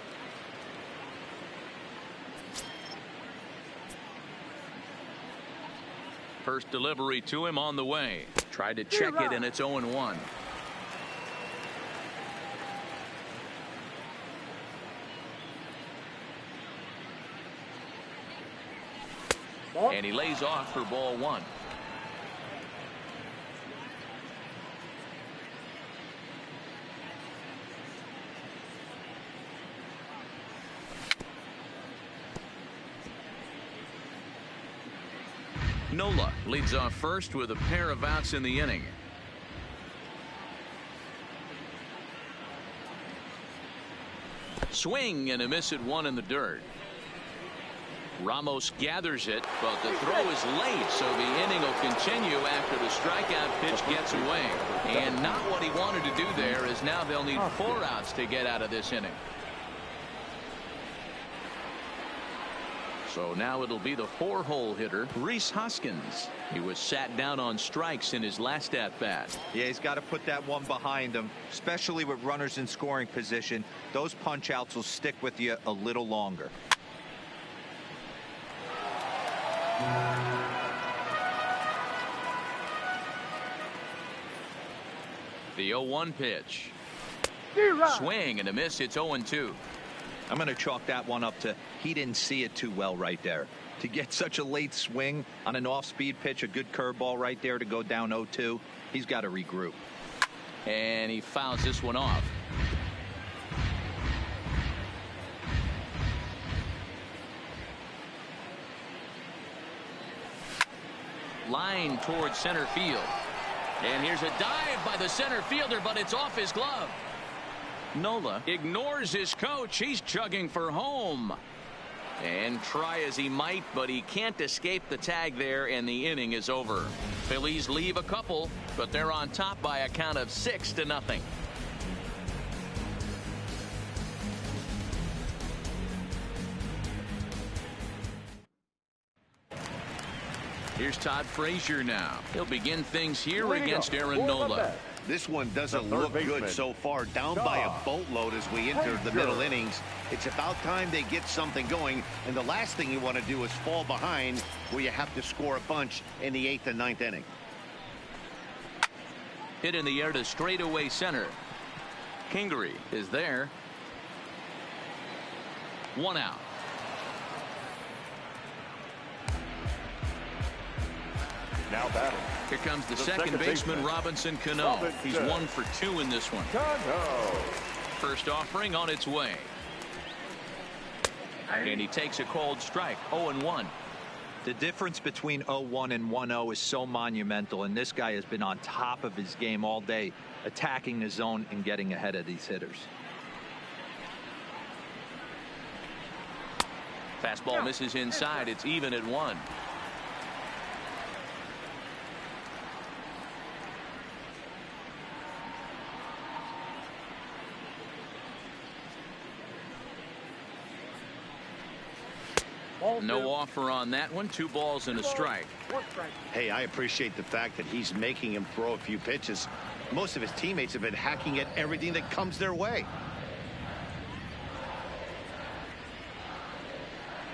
First delivery to him on the way. Tried to check it, and it's 0-1. And he lays off for ball one. Nola leads off first with a pair of outs in the inning. Swing and a miss at one in the dirt. Ramos gathers it, but the throw is late, so the inning will continue after the strikeout pitch gets away. And not what he wanted to do there, as now they'll need 4 outs to get out of this inning. So now it'll be the 4-hole hitter, Rhys Hoskins. He was sat down on strikes in his last at-bat. Yeah, he's got to put that one behind him, especially with runners in scoring position. Those punch-outs will stick with you a little longer. The 0-1 pitch. Swing and a miss. It's 0-2. I'm going to chalk that one up to he didn't see it too well right there. To get such a late swing on an off-speed pitch, a good curveball right there to go down 0-2, he's got to regroup. And he fouls this one off. Line towards center field. And here's a dive by the center fielder, but it's off his glove. Nola ignores his coach. He's chugging for home. And try as he might, but he can't escape the tag there, and the inning is over. Phillies leave a couple, but they're on top by a count of 6-0. Here's Todd Frazier now. He'll begin things here against Aaron Nola. This one doesn't look good so far. Down by a boatload as we enter the middle innings. It's about time they get something going. And the last thing you want to do is fall behind where you have to score a bunch in the 8th and 9th inning. Hit in the air to straightaway center. Kingery is there. 1 out. Now batting, Here comes the second baseman, Robinson Cano. He's 1 for 2 in this one. First offering on its way. And he takes a called strike. 0-1. The difference between 0-1 and 1-0 is so monumental, and this guy has been on top of his game all day, attacking the zone and getting ahead of these hitters. Fastball misses inside. It's even at 1. No offer on that one. 2 balls and a strike. Hey, I appreciate the fact that he's making him throw a few pitches. Most of his teammates have been hacking at everything that comes their way.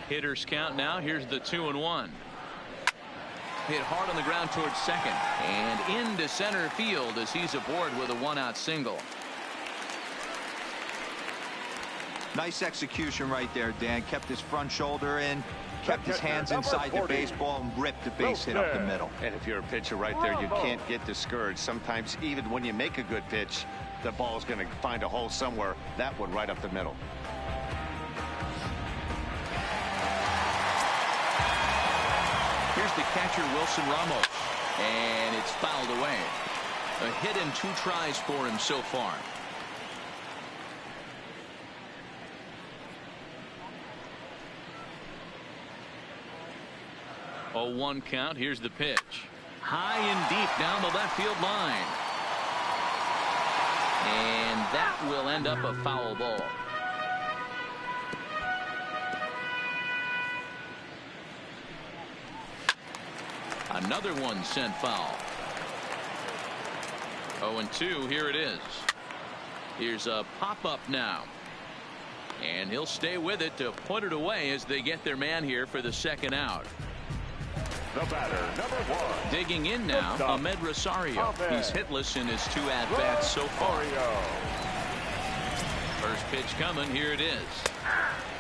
Hitters count now. Here's the 2-1. Hit hard on the ground towards second and into center field as he's aboard with a 1-out single. Nice execution right there, Dan. Kept his front shoulder in, kept his hands inside the baseball, and ripped the base hit up the middle. And if you're a pitcher right there, you can't get discouraged. Sometimes even when you make a good pitch, the ball's going to find a hole somewhere. That one right up the middle. Here's the catcher, Wilson Ramos, and it's fouled away. A hit in 2 tries for him so far. 0-1 count. Here's the pitch. High and deep down the left field line. And that will end up a foul ball. Another one sent foul. 0-2. Here it is. Here's a pop-up now. And he'll stay with it to put it away as they get their man here for the second out. The batter, number 1. Digging in now, Ahmed Rosario. He's hitless in his 2 at-bats so far. First pitch coming. Here it is.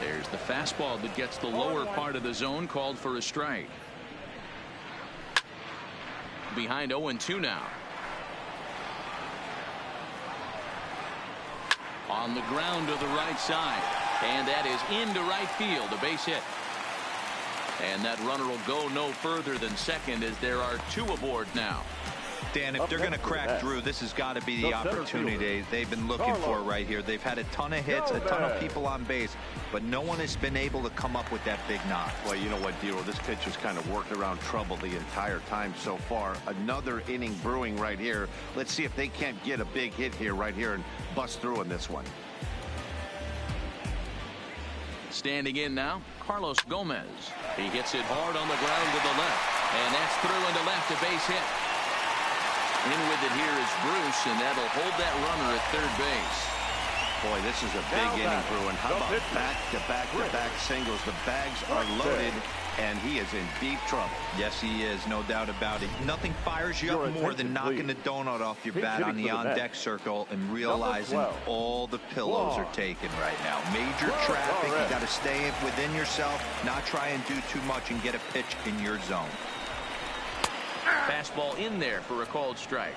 There's the fastball that gets the lower part of the zone, called for a strike. Behind 0-2 now. On the ground to the right side. And that is into right field. A base hit. And that runner will go no further than second as there are 2 aboard now. Dan, if they're going to crack Drew, this has got to be the opportunity they've been looking for right here. They've had a ton of hits, a ton of people on base, but no one has been able to come up with that big knock. Well, you know what, Dero, this pitcher's kind of worked around trouble the entire time so far. Another inning brewing right here. Let's see if they can't get a big hit here right here and bust through in this one. Standing in now, Carlos Gomez. He hits it hard on the ground to the left, and that's through into left, a base hit. In with it here is Bruce, and that'll hold that runner at third base. Boy, this is a big inning, Bruin. How about back-to-back singles? The bags are loaded, and he is in deep trouble. Yes, he is, no doubt about it. Nothing fires you up more than knocking the donut off your bat on the on-deck circle and realizing all the pillows are taken right now. Major traffic. You got to stay within yourself, not try and do too much and get a pitch in your zone. Fastball in there for a called strike.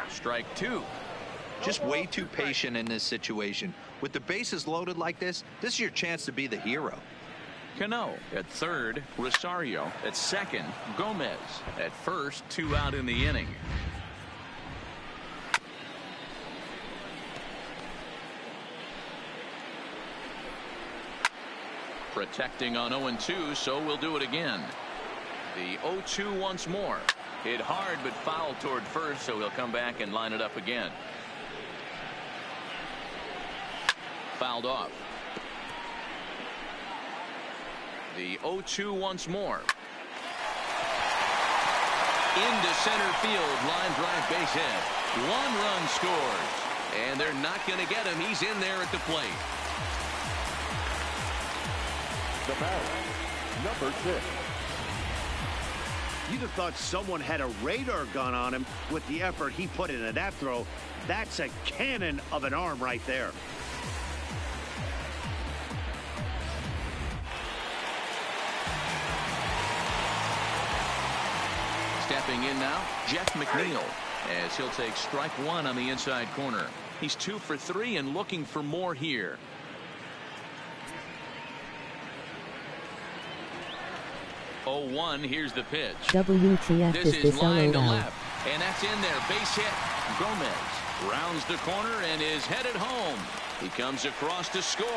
Strike 2. Just way too patient in this situation. With the bases loaded like this is your chance to be the hero. Cano at third, Rosario at second, Gomez at first, 2 out in the inning. Protecting on 0-2, so we'll do it again. The 0-2 once more. Hit hard but foul toward first, so he'll come back and line it up again. Fouled off. The 0-2 once more. Into center field, line drive base hit. 1 run scores, and they're not going to get him. He's in there at the plate. The batter, number 6. You'd have thought someone had a radar gun on him with the effort he put into that throw. That's a cannon of an arm right there. Stepping in now, Jeff McNeil, as he'll take strike one on the inside corner. He's 2 for 3 and looking for more here. Oh, 1, here's the pitch. WTF This is is this line to LOL? left, and that's in there. Base hit. Gomez rounds the corner and is headed home. He comes across to score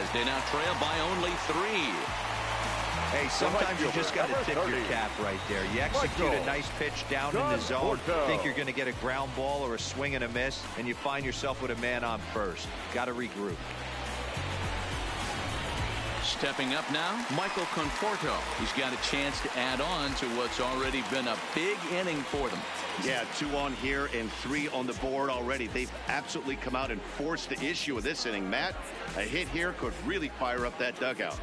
as they now trail by only 3. Hey, sometimes you just got to tip your cap right there. You execute a nice pitch down in the zone, think you're going to get a ground ball or a swing and a miss, and you find yourself with a man on first. Got to regroup. Stepping up now, Michael Conforto. He's got a chance to add on to what's already been a big inning for them. Yeah, 2 on here and 3 on the board already. They've absolutely come out and forced the issue of this inning. Matt, a hit here could really fire up that dugout.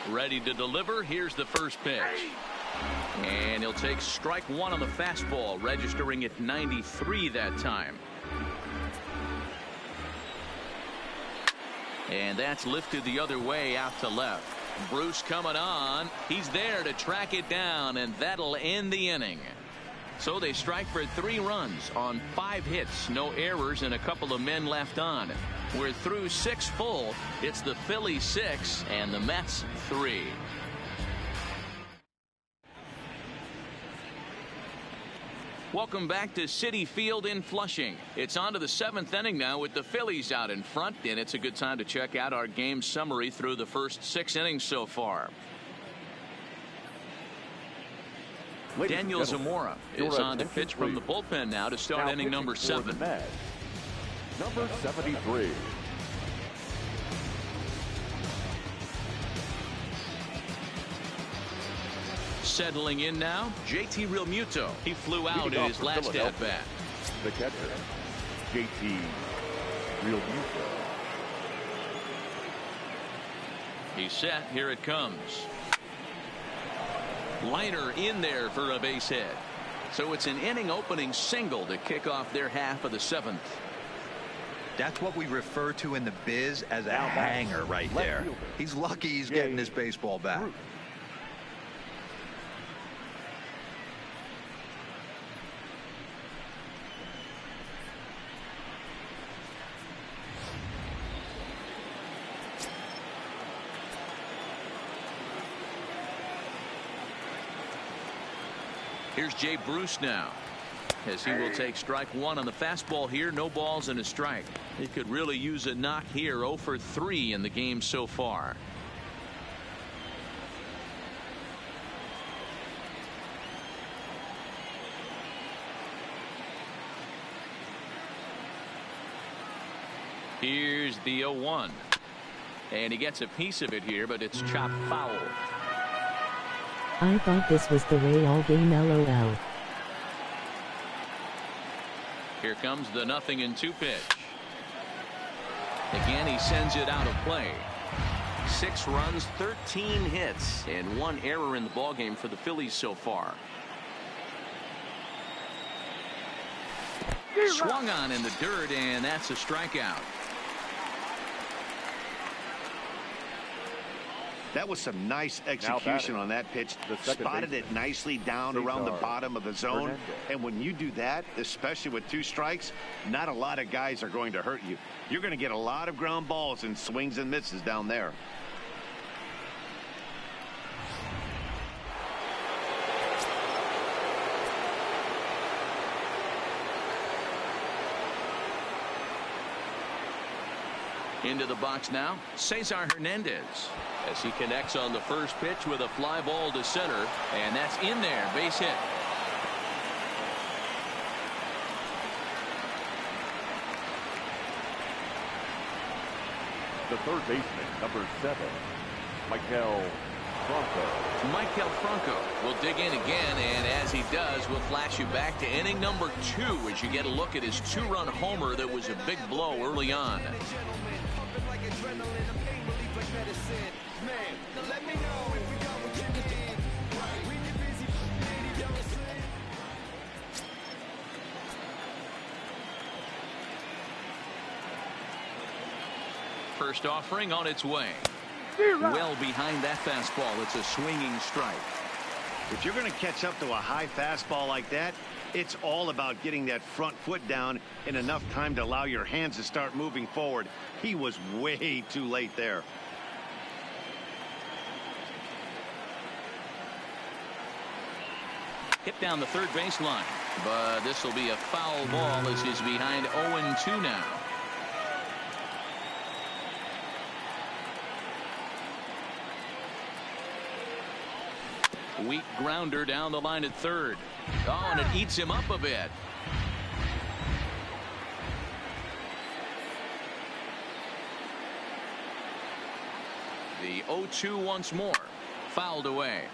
Ready to deliver. Here's the first pitch. And he'll take strike one on the fastball, registering at 93 that time. And that's lifted the other way out to left. Bruce coming on. He's there to track it down, and that'll end the inning. So they strike for 3 runs on 5 hits, no errors, and a couple of men left on. We're through 6 full. It's the Phillies 6 and the Mets 3. Welcome back to Citi Field in Flushing. It's on to the 7th inning now with the Phillies out in front, and it's a good time to check out our game summary through the first 6 innings so far. Daniel Zamora is on to pitch from the bullpen now to start inning number 7. Number 73. Settling in now, JT Realmuto. He flew out in his last at bat. The catcher, JT Realmuto. He's set. Here it comes. Liner in there for a base hit. So it's an inning opening single to kick off their half of the 7th. That's what we refer to in the biz as a hanger right there. He's lucky he's getting his baseball back. Here's Jay Bruce now, as he will take strike one on the fastball here. No balls and a strike. He could really use a knock here. 0 for 3 in the game so far. Here's the 0-1. And he gets a piece of it here, but it's chopped foul. I thought this was the way all game LOL. Here comes the 0-2 pitch. Again, he sends it out of play. 6 runs, 13 hits, and 1 error in the ballgame for the Phillies so far. Swung on in the dirt, and that's a strikeout. That was some nice execution on that pitch. Spotted it nicely down around the bottom of the zone. And when you do that, especially with 2 strikes, not a lot of guys are going to hurt you. You're going to get a lot of ground balls and swings and misses down there. Into the box now, Cesar Hernandez, as he connects on the first pitch with a fly ball to center, and that's in there. Base hit. The third baseman, number 7, Michael Franco. Michael Franco will dig in again, and as he does, we'll flash you back to inning number 2 as you get a look at his 2-run homer that was a big blow early on. First offering on its way. Well behind that fastball. It's a swinging strike. If you're going to catch up to a high fastball like that, it's all about getting that front foot down in enough time to allow your hands to start moving forward. He was way too late there. Hit down the third baseline, but this will be a foul ball as he's behind 0-2 now. Weak grounder down the line at third. Oh, and it eats him up a bit. The 0-2 once more. Fouled away.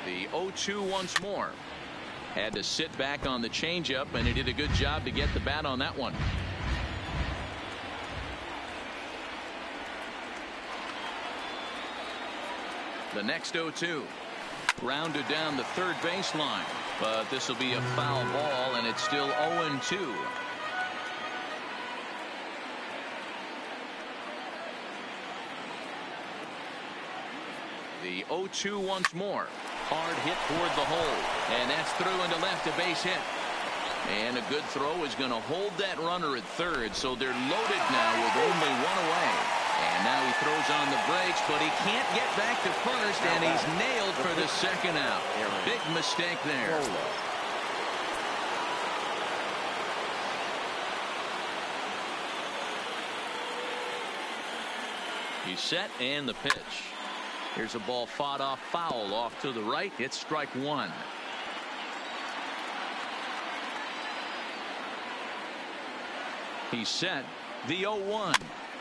The 0-2 once more. Had to sit back on the changeup, and he did a good job to get the bat on that one. The next 0-2. Grounded down the third baseline, but this will be a foul ball, and it's still 0-2. The 0-2 once more. Hard hit toward the hole, and that's through into left, a base hit. And a good throw is going to hold that runner at third, so they're loaded now with only one away. And now he throws on the brakes, but he can't get back to first, and he's nailed for the second out. Big mistake there. He's set, and the pitch. Here's a ball fought off foul off to the right. It's strike one. He's set. The 0-1.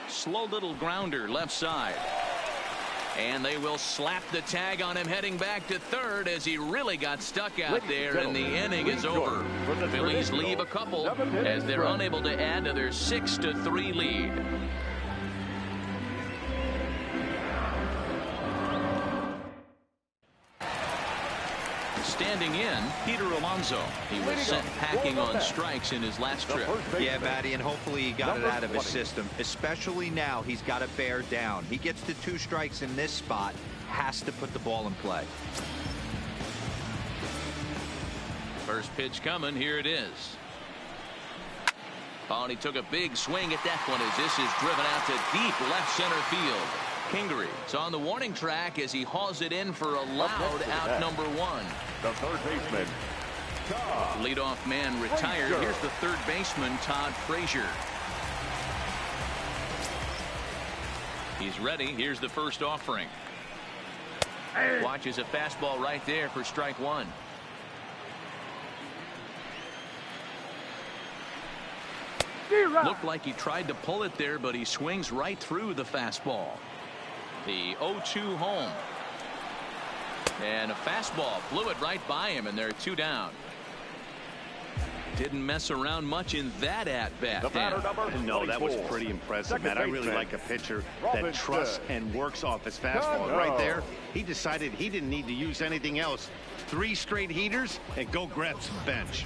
Slow little grounder left side. And they will slap the tag on him heading back to third as he really got stuck out there, and the inning is over. The Phillies leave a couple as they're unable to add to their 6-3 lead. Standing in, Peter Alonso. He was sent packing on strikes in his last trip. Yeah, Matty, and hopefully he got it out of his system. Especially now, he's got to bear down. He gets to 2 strikes in this spot, has to put the ball in play. First pitch coming. Here it is. Oh, and he took a big swing at that one as this is driven out to deep left center field. Kingery is on the warning track as he hauls it in for a loud out number 1. The third baseman, Todd. Leadoff man retired. Here's the third baseman, Todd Frazier. He's ready. Here's the first offering. Watches a fastball right there for strike 1. Looked like he tried to pull it there, but he swings right through the fastball. The 0-2 home. And a fastball flew it right by him, and they're 2 down. Didn't mess around much in that at-bat. No, that was pretty impressive, Matt. I really like a pitcher that trusts and works off his fastball. Right there, he decided he didn't need to use anything else. 3 straight heaters and go grab some bench.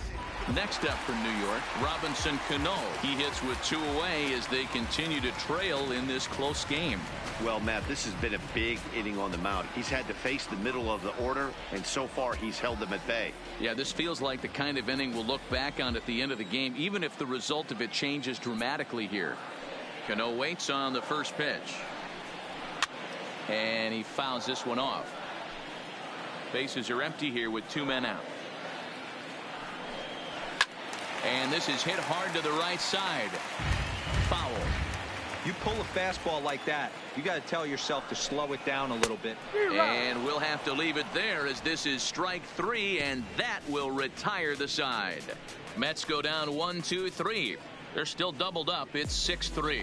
Next up from New York, Robinson Cano. He hits with 2 away as they continue to trail in this close game. Well, Matt, this has been a big inning on the mound. He's had to face the middle of the order, and so far he's held them at bay. Yeah, this feels like the kind of inning we'll look back on at the end of the game, even if the result of it changes dramatically here. Cano waits on the first pitch. And he fouls this one off. Bases are empty here with 2 men out. And this is hit hard to the right side. Foul. You pull a fastball like that, you got to tell yourself to slow it down a little bit. And we'll have to leave it there, as this is strike 3, and that will retire the side. Mets go down 1-2-3. They're still doubled up. It's 6-3.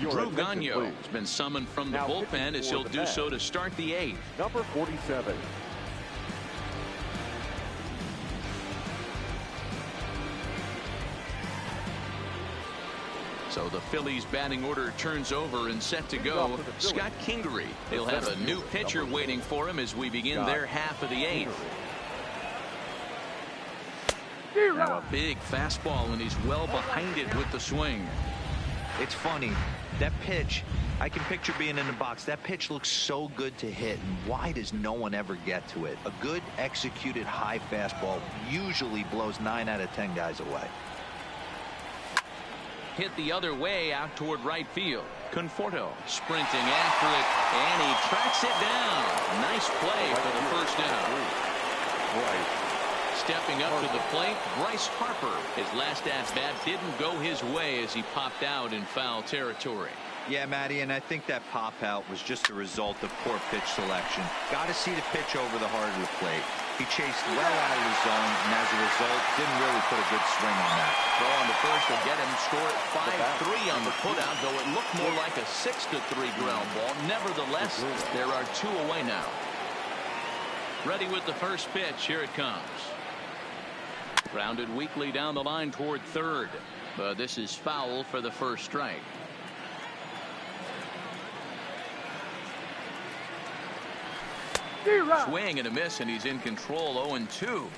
Drew Gagnon has been summoned from the bullpen, as he'll do so to start the 8th. Number 47. So the Phillies batting order turns over and set to go. Scott Kingery. He'll have a new pitcher waiting for him as we begin their half of the 8th. Now a big fastball, and he's well behind it with the swing. It's funny. That pitch, I can picture being in the box. That pitch looks so good to hit, and why does no one ever get to it? A good executed high fastball usually blows 9 out of 10 guys away. Hit the other way out toward right field. Conforto sprinting after it, and he tracks it down. Nice play for the first down. Stepping up to the plate, Bryce Harper. His last at-bat didn't go his way as he popped out in foul territory. Yeah, Matty, and I think that pop out was just a result of poor pitch selection. Got to see the pitch over the heart of the plate. He chased well out of his zone, and as a result, didn't really put a good swing on that. Throw on the first will get him. Score at 5-3 on the putout, though it looked more like a 6-3 ground ball. Nevertheless, there are 2 away now. Ready with the first pitch. Here it comes. Grounded weakly down the line toward third, but this is foul for the first strike. Swing and a miss, and he's in control. 0-2.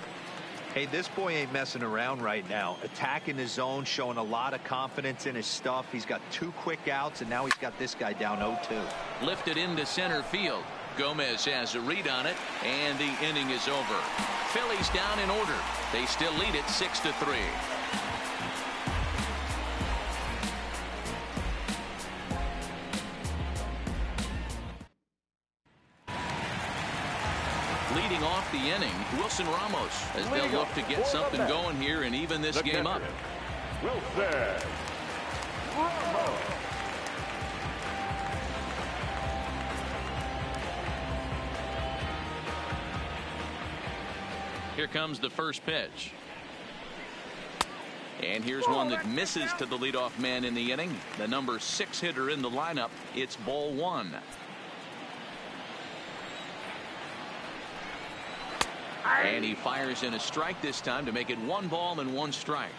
Hey, this boy ain't messing around right now. Attacking his zone, showing a lot of confidence in his stuff. He's got 2 quick outs, and now he's got this guy down 0-2. Lifted into center field. Gomez has a read on it, and the inning is over. Phillies down in order. They still lead it 6-3. Leading off the inning, Wilson Ramos, as they'll look to get something going here and even this game up. Wilson Ramos. Here comes the first pitch. And here's one that misses to the leadoff man in the inning. The number 6 hitter in the lineup. It's ball 1. And he fires in a strike this time to make it 1 ball and 1 strike.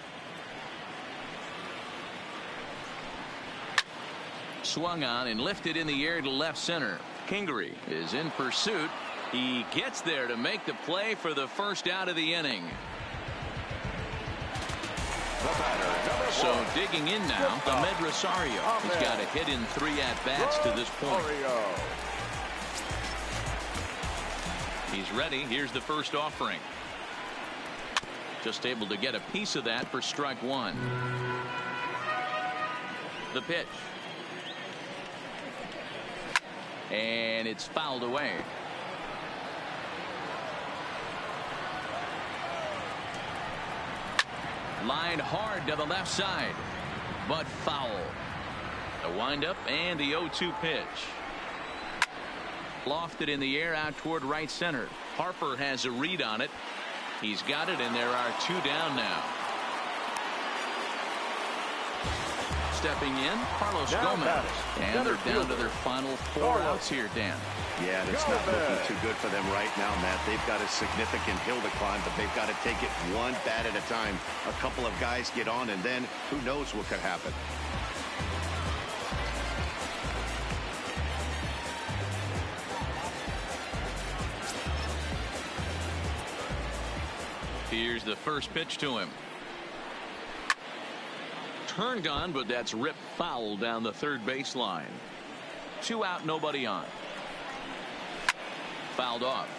Swung on and lifted in the air to left center. Kingery is in pursuit. He gets there to make the play for the first out of the inning. So digging in now, Ahmed Rosario has got a hit in 3 at-bats to this point. He's ready. Here's the first offering. Just able to get a piece of that for strike 1. The pitch. And it's fouled away. Lined hard to the left side, but foul. The windup and the 0-2 pitch. Lofted in the air out toward right center. Harper has a read on it. He's got it, and there are 2 down now. Stepping in, Carlos Gomez. And they're down to their final 4 outs here, Dan. Yeah, and it's not looking too good for them right now, Matt. They've got a significant hill to climb, but they've got to take it 1 bat at a time. A couple of guys get on, and then who knows what could happen. Here's the first pitch to him. Turned on, but that's ripped foul down the third baseline. 2 out, nobody on. Fouled off.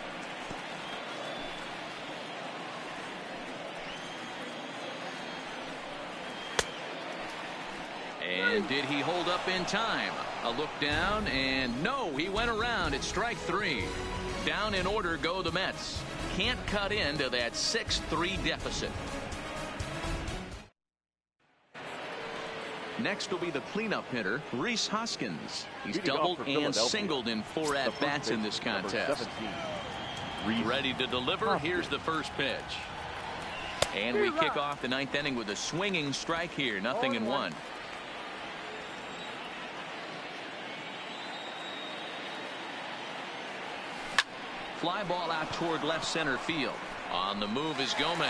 And did he hold up in time? A look down, and no, he went around. It's strike 3. Down in order go the Mets. Can't cut into that 6-3 deficit. Next will be the cleanup hitter, Rhys Hoskins. He's doubled and singled in 4 at-bats in this contest. Ready to deliver. Here's the first pitch. And we kick off the 9th inning with a swinging strike here. 0-1. Fly ball out toward left center field. On the move is Gomez.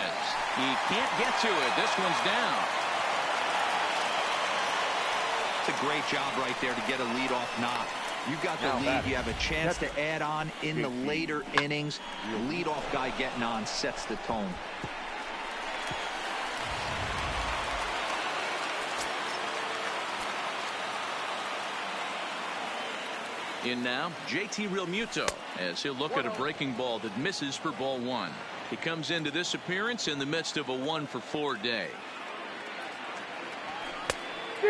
He can't get to it. This one's down. It's a great job right there to get a leadoff knock. You've got the lead. You have a chance to add on in the later innings. The leadoff guy getting on sets the tone. In now, JT Realmuto, as he'll look at a breaking ball that misses for ball 1. He comes into this appearance in the midst of a 1-for-4 day.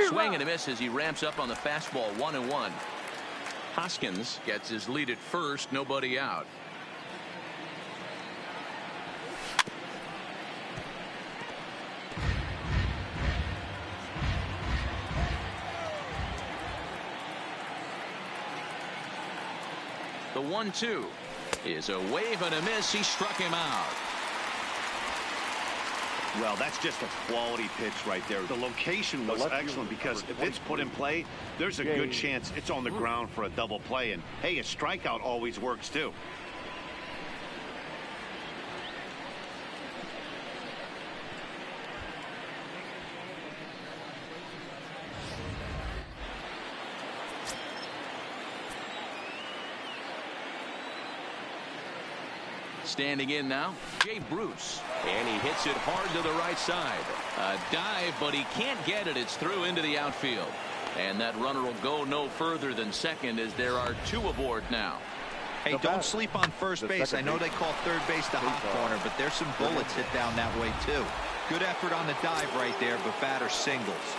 Swing and a miss as he ramps up on the fastball. 1-1. Hoskins gets his lead at first, nobody out. The 1-2 is a wave and a miss. He struck him out. Well, that's just a quality pitch right there. The location was excellent because if it's put in play, there's a good chance it's on the ground for a double play. And hey, a strikeout always works too. Standing in now, Jay Bruce. And he hits it hard to the right side. A dive, but he can't get it. It's through into the outfield. And that runner will go no further than second as there are 2 aboard now. Hey, don't sleep on first base. I know they call third base the hot corner, but there's some bullets hit down that way too. Good effort on the dive right there, but batter singles.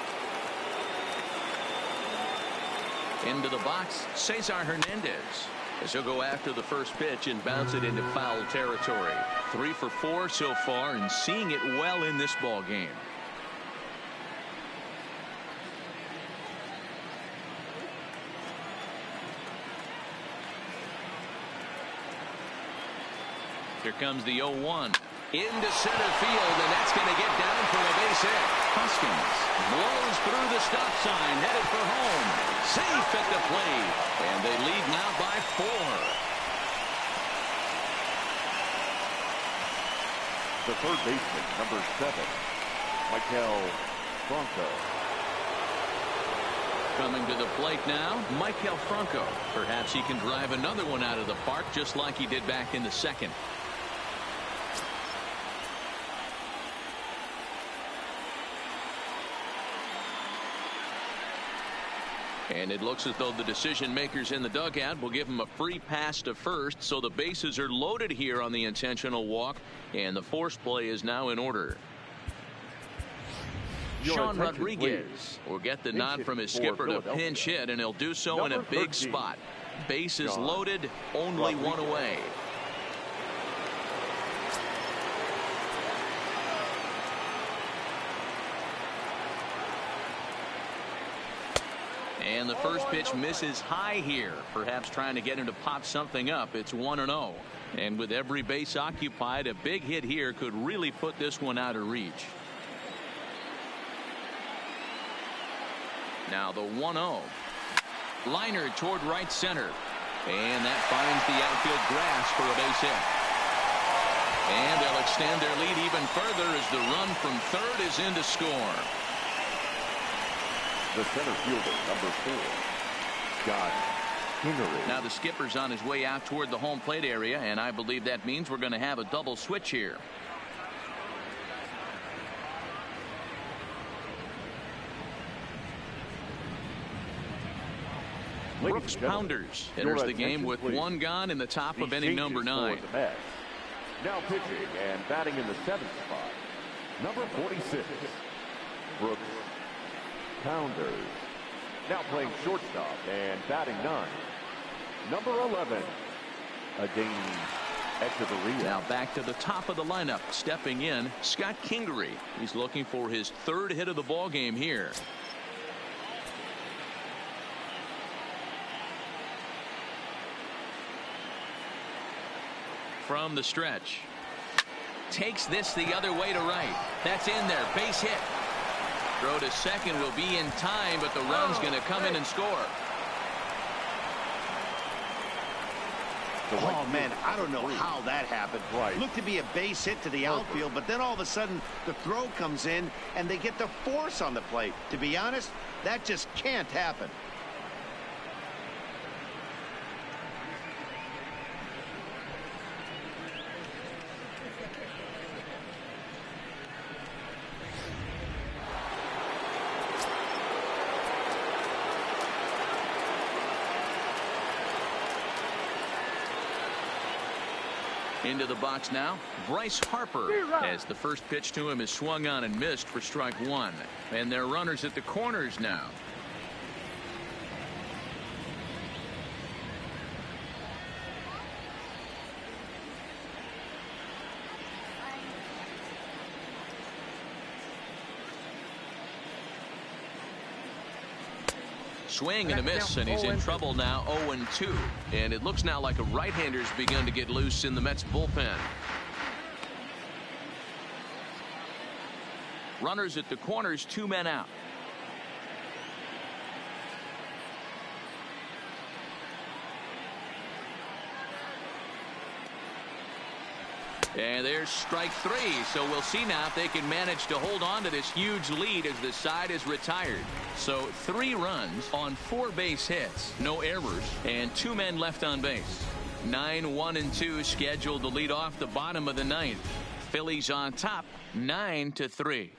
Into the box, Cesar Hernandez. As he'll go after the first pitch and bounce it into foul territory. 3 for 4 so far and seeing it well in this ball game. Here comes the 0-1. Into center field, and that's going to get down for a base hit. Hoskins blows through the stop sign, headed for home. Safe at the plate, and they lead now by 4. The third baseman, number 7, Michael Franco. Coming to the plate now, Michael Franco. Perhaps he can drive another one out of the park, just like he did back in the second. And it looks as though the decision makers in the dugout will give him a free pass to first, so the bases are loaded here on the intentional walk, and the force play is now in order. Sean Rodriguez will get the nod from his skipper to pinch hit, and he'll do so in a big spot. Bases loaded, only 1 away. And the first pitch misses high here, perhaps trying to get him to pop something up. It's 1-0. And with every base occupied, a big hit here could really put this one out of reach. Now the 1-0. Liner toward right center. And that finds the outfield grass for a base hit. And they'll extend their lead even further as the run from third is in to score. The center fielder, number 4, Scott Kingery. Now the skipper's on his way out toward the home plate area, and I believe that means we're going to have a double switch here. Brooks Pounders enters the game with 1 gone in the top of inning number 9. Now pitching and batting in the 7th spot, number 46, Brooks Pounders. Now playing shortstop and batting 9, number 11, Adain Echeverria. Now back to the top of the lineup, stepping in, Scott Kingery. He's looking for his 3rd hit of the ball game here. from the stretch. Takes this the other way to right. That's in there. Base hit. Throw to second will be in time, but the run's going to come in and score. Oh, man, I don't know how that happened. Looked to be a base hit to the outfield, but then all of a sudden the throw comes in and they get the force on the plate. To be honest, that just can't happen. Into the box now, Bryce Harper, as the first pitch to him is swung on and missed for strike one. And they're runners at the corners now. Swing and a miss, and he's in trouble now. 0-2, and it looks now like a right-hander's begun to get loose in the Mets bullpen. Runners at the corners, 2 men out. And there's strike 3, so we'll see now if they can manage to hold on to this huge lead as the side is retired. So 3 runs on 4 base hits, no errors, and 2 men left on base. 9-1-2 scheduled to lead off the bottom of the 9th. Phillies on top, 9-3.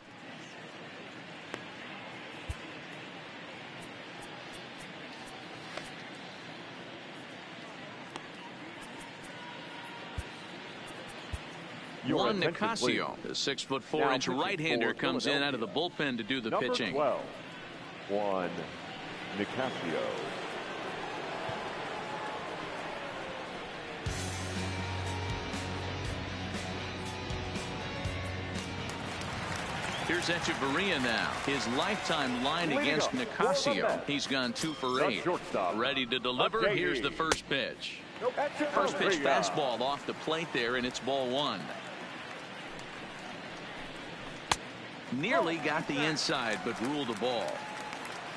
Juan Nicasio, the 6'4" right-hander, comes in out of the bullpen to do the pitching. 12, Juan Nicasio. Here's Echeverria now. His lifetime line against Nicasio. He's gone 2 for 8. Ready to deliver. Here's the first pitch. First pitch fastball off the plate there, and it's ball 1. Nearly got the inside, but ruled the ball.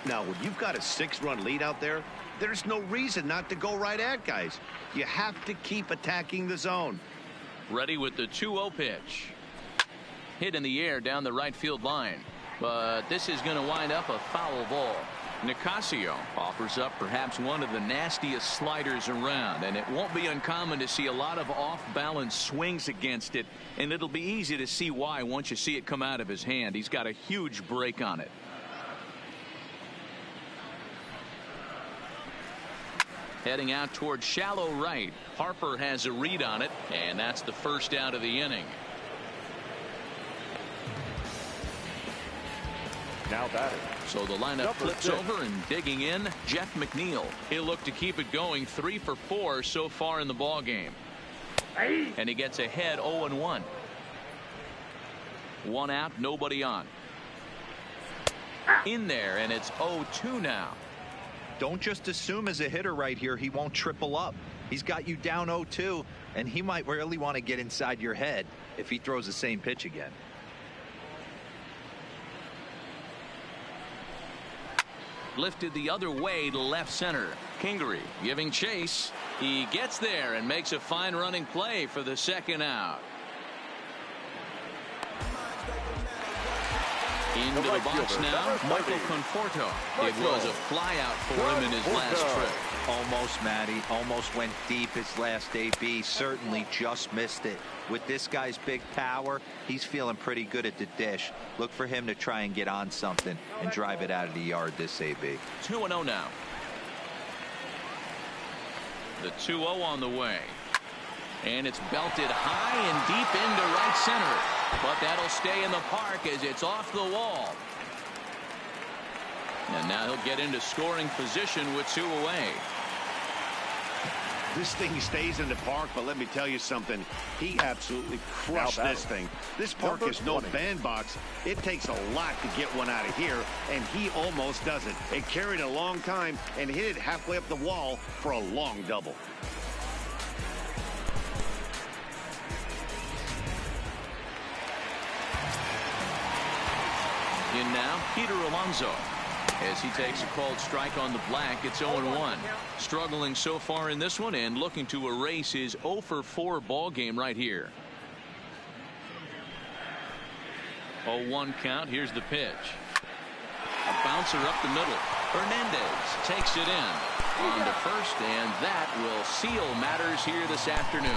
Now, when you've got a 6-run lead out there, there's no reason not to go right at guys. You have to keep attacking the zone. Ready with the 2-0 pitch. Hit in the air down the right field line, but this is going to wind up a foul ball. Nicasio offers up perhaps one of the nastiest sliders around, and it won't be uncommon to see a lot of off-balance swings against it, and it'll be easy to see why once you see it come out of his hand. He's got a huge break on it. Heading out toward shallow right. Harper has a read on it, and that's the first out of the inning. Now batting. So the lineup flips over, and digging in, Jeff McNeil. He'll look to keep it going. 3 for 4 so far in the ball game. And he gets ahead 0-1. 1 out, nobody on. In there, and it's 0-2 now. Don't just assume as a hitter right here he won't triple up. He's got you down 0-2, and he might really want to get inside your head if he throws the same pitch again. Lifted the other way to left center. Kingery giving chase. He gets there and makes a fine running play for the second out. Into the box now, Michael Conforto. It was a fly out for him in his last trip. Almost, Matty. Almost went deep his last AB. Certainly just missed it. With this guy's big power, he's feeling pretty good at the dish. Look for him to try and get on something and drive it out of the yard this AB. 2-0 now. The 2-0 on the way. And it's belted high and deep into right center. But that'll stay in the park as it's off the wall. And now he'll get into scoring position with 2 away. This thing stays in the park, but let me tell you something. He absolutely crushed this thing. This park is no bandbox. It takes a lot to get one out of here, and he almost does it. It carried a long time and hit it halfway up the wall for a long double. now, Peter Alonso. As he takes a called strike on the black, it's 0-1. Struggling so far in this one and looking to erase his 0-for-4 ball game right here. 0-1 count. Here's the pitch. A bouncer up the middle. Hernandez takes it in on to first, and that will seal matters here this afternoon.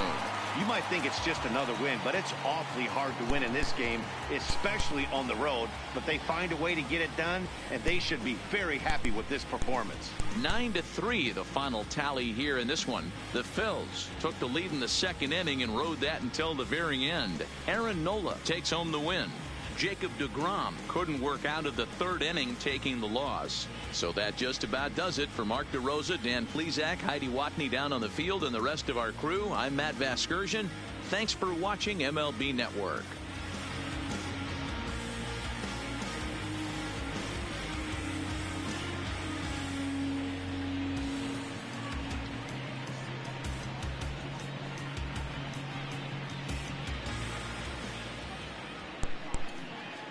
You might think it's just another win, but it's awfully hard to win in this game, especially on the road. But they find a way to get it done, and they should be very happy with this performance. 9-3 the final tally here in this one. The Phillies took the lead in the second inning and rode that until the very end. Aaron Nola takes home the win. Jacob deGrom couldn't work out of the third inning, taking the loss. So that just about does it for Mark DeRosa, Dan Plesac, Heidi Watney down on the field, and the rest of our crew. I'm Matt Vasgersian. Thanks for watching MLB Network.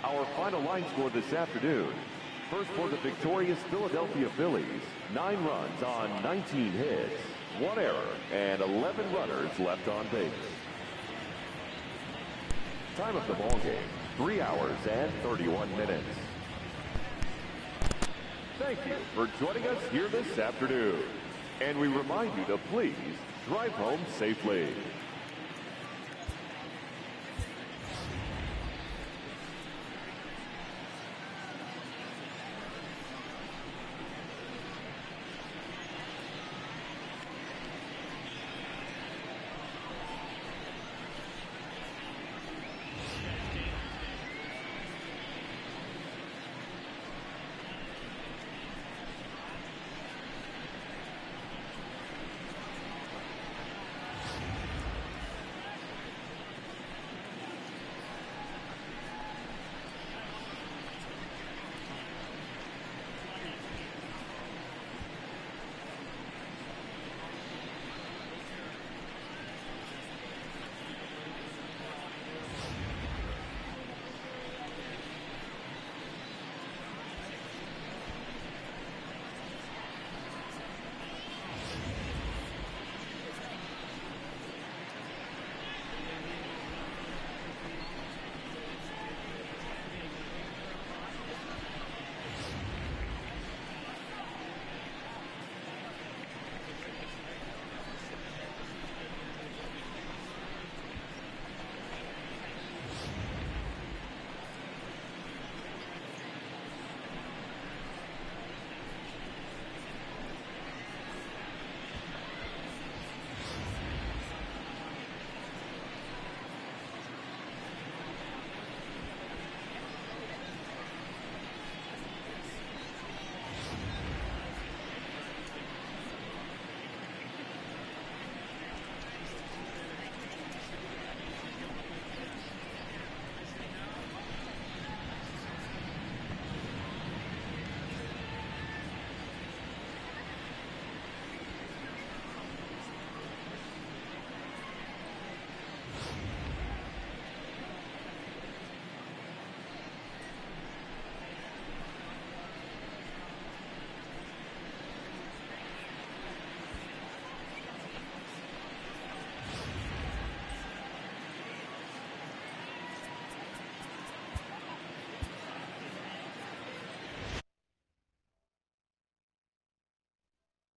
Our final line score this afternoon. First for the victorious Philadelphia Phillies, 9 runs on 19 hits, 1 error, and 11 runners left on base. Time of the ball game, 3 hours and 31 minutes. Thank you for joining us here this afternoon. And we remind you to please drive home safely.